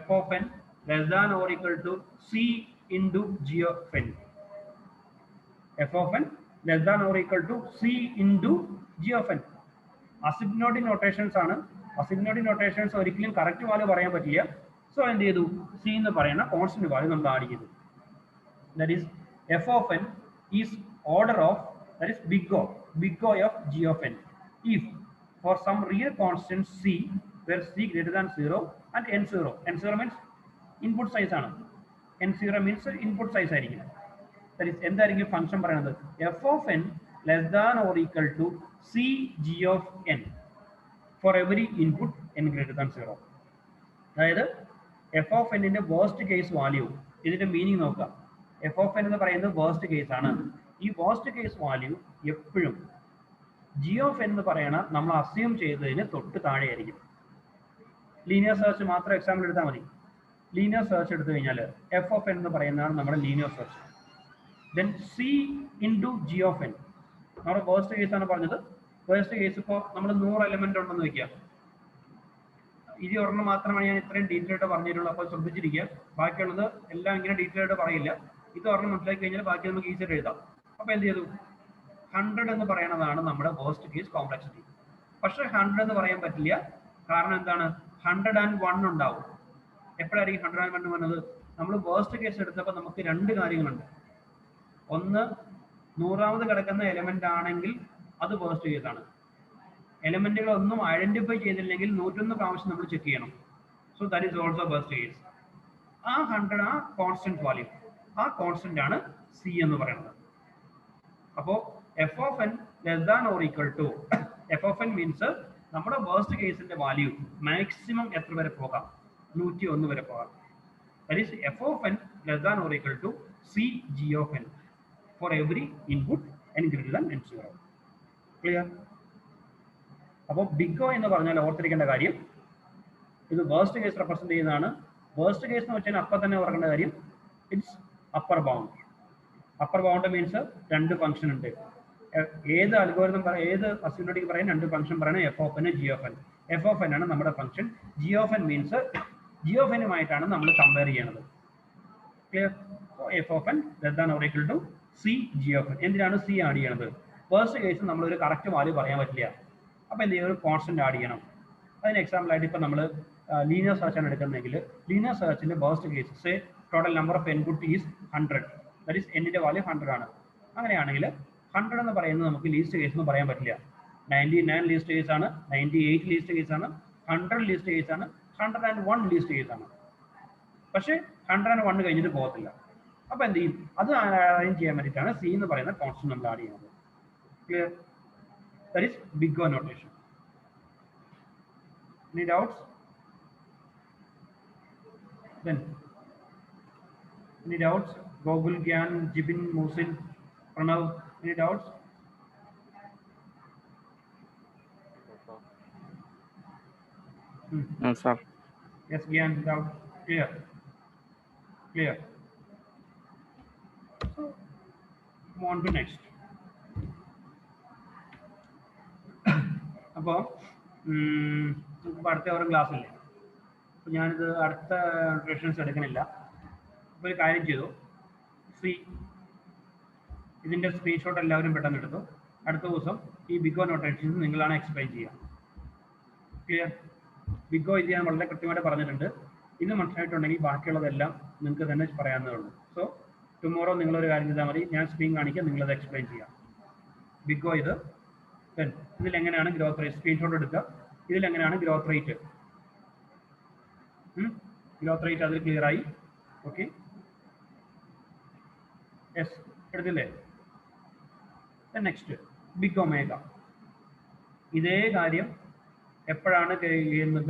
f(n) less than or equal to c into g(n). f(n) less than or equal to c into g(n). Asymptotic notations ആണ്. അസിഗ്നോട്ടിക് നൊട്ടേഷൻസ് ഒരിക്കലും കറക്റ്റ് വാല്യൂ പറയാൻ പറ്റില്ല. സോ എന്ത് ചെയ്തു, സി എന്ന് പറയുന്ന കോൺസ്റ്റന്റ് വാല്യൂ നമ്മൾ ആഡ് ചെയ്തു. That is f of N is order of, that is big O of g of n if for some real constant c where c greater than 0 and n0 means input size ആണ്, n0 means input size ആയിരിക്കും. that is എന്തായിരിക്കും function പറയുന്നത്, f of n less than or equal to c g of n for every input n greater than 0. അതായത് F of എന്നിന്റെ worst case value, ഇതിന്റെ meaning നോക്കുക. F of N എന്ന് പറയുന്നത് worst case ആണ്. ഈ വേർസ്റ്റ് കേസ് വാല്യൂ എപ്പോഴും G of N എന്ന് പറയണ നമ്മൾ അസ്യൂം ചെയ്തതിന് തൊട്ട് താഴെയായിരിക്കും. ലീനിയർ സെർച്ച് മാത്രം എക്സാമ്പിൾ എടുത്താൽ മതി. ലീനിയർ സെർച്ച് എടുത്തു കഴിഞ്ഞാൽ എഫ് ഓഫ് എൻ എന്ന് പറയുന്നതാണ് നമ്മുടെ linear search. Then C into G of N നമ്മുടെ വേർസ്റ്റ് കേസ് ആണ് പറഞ്ഞത്. വേർസ്റ്റ് കേസ് ഇപ്പോൾ നമ്മൾ 100 എലമെന്റ് ഉണ്ടെന്ന് വെക്കുക. ഇത് ഒരെണ്ണം മാത്രമാണ് ഞാൻ ഇത്രയും ഡീറ്റെയിൽ ആയിട്ട് പറഞ്ഞിട്ടുള്ളൂ. അപ്പോൾ ശ്രദ്ധിച്ചിരിക്കുക. ബാക്കിയുള്ളത് എല്ലാം ഇങ്ങനെ ഡീറ്റെയിൽ ആയിട്ട് പറയില്ല. ഇത് ഒരെണ്ണം മനസ്സിലാക്കി കഴിഞ്ഞാൽ ബാക്കി നമുക്ക് ഈസിയായിട്ട് എഴുതാം. അപ്പോൾ എന്ത് ചെയ്തു, 100 എന്ന് പറയുന്നതാണ് നമ്മുടെ വേർസ്റ്റ് കേസ് കോംപ്ലക്സിറ്റി. പക്ഷേ 100 എന്ന് പറയാൻ പറ്റില്ല. കാരണം എന്താണ്, 101 ഉണ്ടാവും. എപ്പോഴായിരിക്കും 101 വന്നത്? നമ്മൾ വേർസ്റ്റ് കേസ് എടുത്തപ്പോൾ നമുക്ക് രണ്ട് കാര്യങ്ങളുണ്ട്. ഒന്ന്, 100ാമത് കിടക്കുന്ന എലമെന്റ് ആണെങ്കിൽ അത് വേർസ്റ്റ് കേസ് ആണ്. എലമെന്റുകളൊന്നും ഐഡന്റിഫൈ ചെയ്തില്ലെങ്കിൽ 101 പ്രാവശ്യം നമ്മൾ ചെക്ക് ചെയ്യണം. So that is also worst case. ആ 100 ആ കോൺസ്റ്റന്റ് വാല്യൂ, ആ കോൺസ്റ്റന്റ് ആണ് സി എന്ന് പറയുന്നത്. അപ്പോൾ f of n less than or equal to, f of n means നമ്മുടെ വേർസ്റ്റ് കേസിന്റെ വാല്യൂ മാക്സിമം എത്ര വരെ പോകാം, 101 വരെ പോകാം. That is f of n less than or equal to c g of n for every input n greater than n0. Clear? അപ്പോൾ big O എന്ന് പറഞ്ഞാൽ ഓർത്തിരിക്കേണ്ട കാര്യം, ഇത് വേർസ്റ്റ് കേസ് റെപ്രസെന്റ് ചെയ്യുന്നതാണ്. വേർസ്റ്റ് കേസ് എന്ന് വെച്ചാൽ അപ്പം തന്നെ ഓർക്കേണ്ട കാര്യം, it's upper bound. Upper bound means രണ്ട് ഫംഗ്ഷൻ ഉണ്ട്. ഏത് അൽഗോരിതം ഏത് അസിഗ്നോട്ടിക് പറയും രണ്ട് ഫംഗ്ഷൻ പറയണം, f of n, g of n. F of n ആണ് നമ്മുടെ function. G of n means g of എനുമായിട്ടാണ് നമ്മൾ കമ്പയർ ചെയ്യണത്. Clear? F of n less than or equal to c g of n. എന്തിനാണ് C add ചെയ്യണത്? Worst case നമ്മളൊരു correct value പറയാൻ പറ്റില്ല. അപ്പോൾ എന്ത് ചെയ്യും, ഒരു കോൺസ്റ്റന്റ് ആഡ് ചെയ്യണം. അതിന് എക്സാമ്പിൾ ആയിട്ട് ഇപ്പോൾ നമ്മൾ ലീനിയർ സെർച്ച് ആണ് എടുക്കുന്നതെങ്കിൽ ലീനിയർ സെർച്ചിന്റെ worst case say total number of input is 100, that is എന്നിന്റെ വാല്യൂ 100 ആണ്. അങ്ങനെയാണെങ്കിൽ 100 എന്ന് പറയുന്നത് നമുക്ക് ലീസ്റ്റ് കേസ് എന്ന് പറയാൻ പറ്റില്ല. 99 ലീസ്റ്റ് കേസ് ആണ്, 98 ലീസ്റ്റ് കേസ് ആണ്, 100 ലീസ്റ്റ് കേസ് ആണ്, 101 ലീസ്റ്റ് കേസ് ആണ്. പക്ഷേ 101 കഴിഞ്ഞിട്ട് പോകത്തില്ല. അപ്പോൾ എന്ത് ചെയ്യും, അത് അറേഞ്ച് ചെയ്യാൻ വേണ്ടിയിട്ടാണ് സി എന്ന് പറയുന്ന കോൺസ്റ്റന്റ് നമ്മൾ ആഡ് ചെയ്യുന്നത്. Clear? That is big O notation. Any doubts? Then any doubts? Gogul, Gyan, Jibin, Musin, Pranav. Any doubts? No, sir. Yes, Gyan. Doubt. Clear. Clear. So move on to next. അപ്പോൾ നമുക്ക് അടുത്ത ഓരോ class ഇല്ലേ, അപ്പോൾ ഞാനിത് അടുത്ത notations എടുക്കണില്ല. അപ്പോൾ ഒരു കാര്യം ചെയ്തു, ഇതിൻ്റെ സ്ക്രീൻഷോട്ട് എല്ലാവരും പെട്ടെന്ന് എടുത്തു. അടുത്ത ദിവസം ഈ ബിഗ് O നൊട്ടേഷൻസ് നിങ്ങളാണ് എക്സ്പ്ലെയിൻ ചെയ്യുക. ക്ലിയർ? ബിഗ് O ഇത് ഞാൻ വളരെ കൃത്യമായിട്ട് പറഞ്ഞിട്ടുണ്ട്. ഇത് മനസ്സിലായിട്ടുണ്ടെങ്കിൽ ബാക്കിയുള്ളതെല്ലാം നിങ്ങൾക്ക് തന്നെ പറയാവുന്നതേ ഉള്ളൂ. സോ ടുമോറോ നിങ്ങളൊരു കാര്യം ചെയ്താൽ മതി, ഞാൻ സ്ക്രീൻ കാണിക്കുക, നിങ്ങളത് എക്സ്പ്ലെയിൻ ചെയ്യാം. ബിഗ് O ഇത് ഇതിലെങ്ങനെയാണ് ഗ്രോത്ത് റേറ്റ്, സ്ക്രീൻഷോട്ട് എടുക്കുക. ഇതിലെങ്ങനെയാണ് ഗ്രോത്ത് റേറ്റ്, ഗ്രോത്ത് റേറ്റ് അതിൽ ക്ലിയർ ആയി. ഓക്കെ, യെസ്, എടുത്തില്ലേ? Next big omega. ഇതേ കാര്യം എപ്പോഴാണ്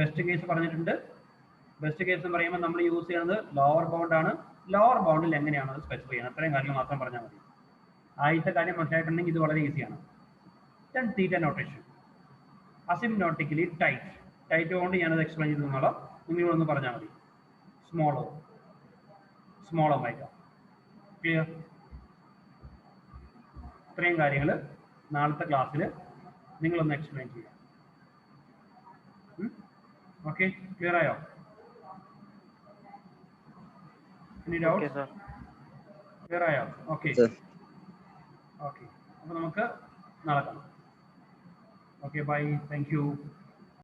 ബെസ്റ്റ് കേസ് പറഞ്ഞിട്ടുണ്ട്. ബെസ്റ്റ് കേസ് എന്ന് പറയുമ്പോൾ നമ്മൾ യൂസ് ചെയ്യുന്നത് ലോവർ ബൗണ്ട് ആണ്. ലോവർ ബൗണ്ടിൽ എങ്ങനെയാണ് അത് സ്പെസിഫൈ ചെയ്യുന്നത്, അത്രയും കാര്യങ്ങൾ മാത്രം പറഞ്ഞാൽ മതി. ആദ്യത്തെ കാര്യം മനസ്സിലായിട്ടുണ്ടെങ്കിൽ ഇത് വളരെ ഈസിയാണ്. Then theta notation, asymptotically tight കൊണ്ട് ഞാനത് എക്സ്പ്ലെയിൻ ചെയ്ത് തന്നോളാം. നിങ്ങളൊന്ന് പറഞ്ഞാൽ മതി. Small omega. ക്ലിയർ? ഇത്രയും കാര്യങ്ങൾ നാളത്തെ ക്ലാസ്സിൽ നിങ്ങളൊന്ന് എക്സ്പ്ലെയിൻ ചെയ്യാം. ഓക്കെ, ക്ലിയർ ആയോ? Any doubts? ക്ലിയർ ആയോ? ഓക്കെ ഓക്കെ, അപ്പോൾ നമുക്ക് നാളെ കാണാം. Okay, bye. Thank you.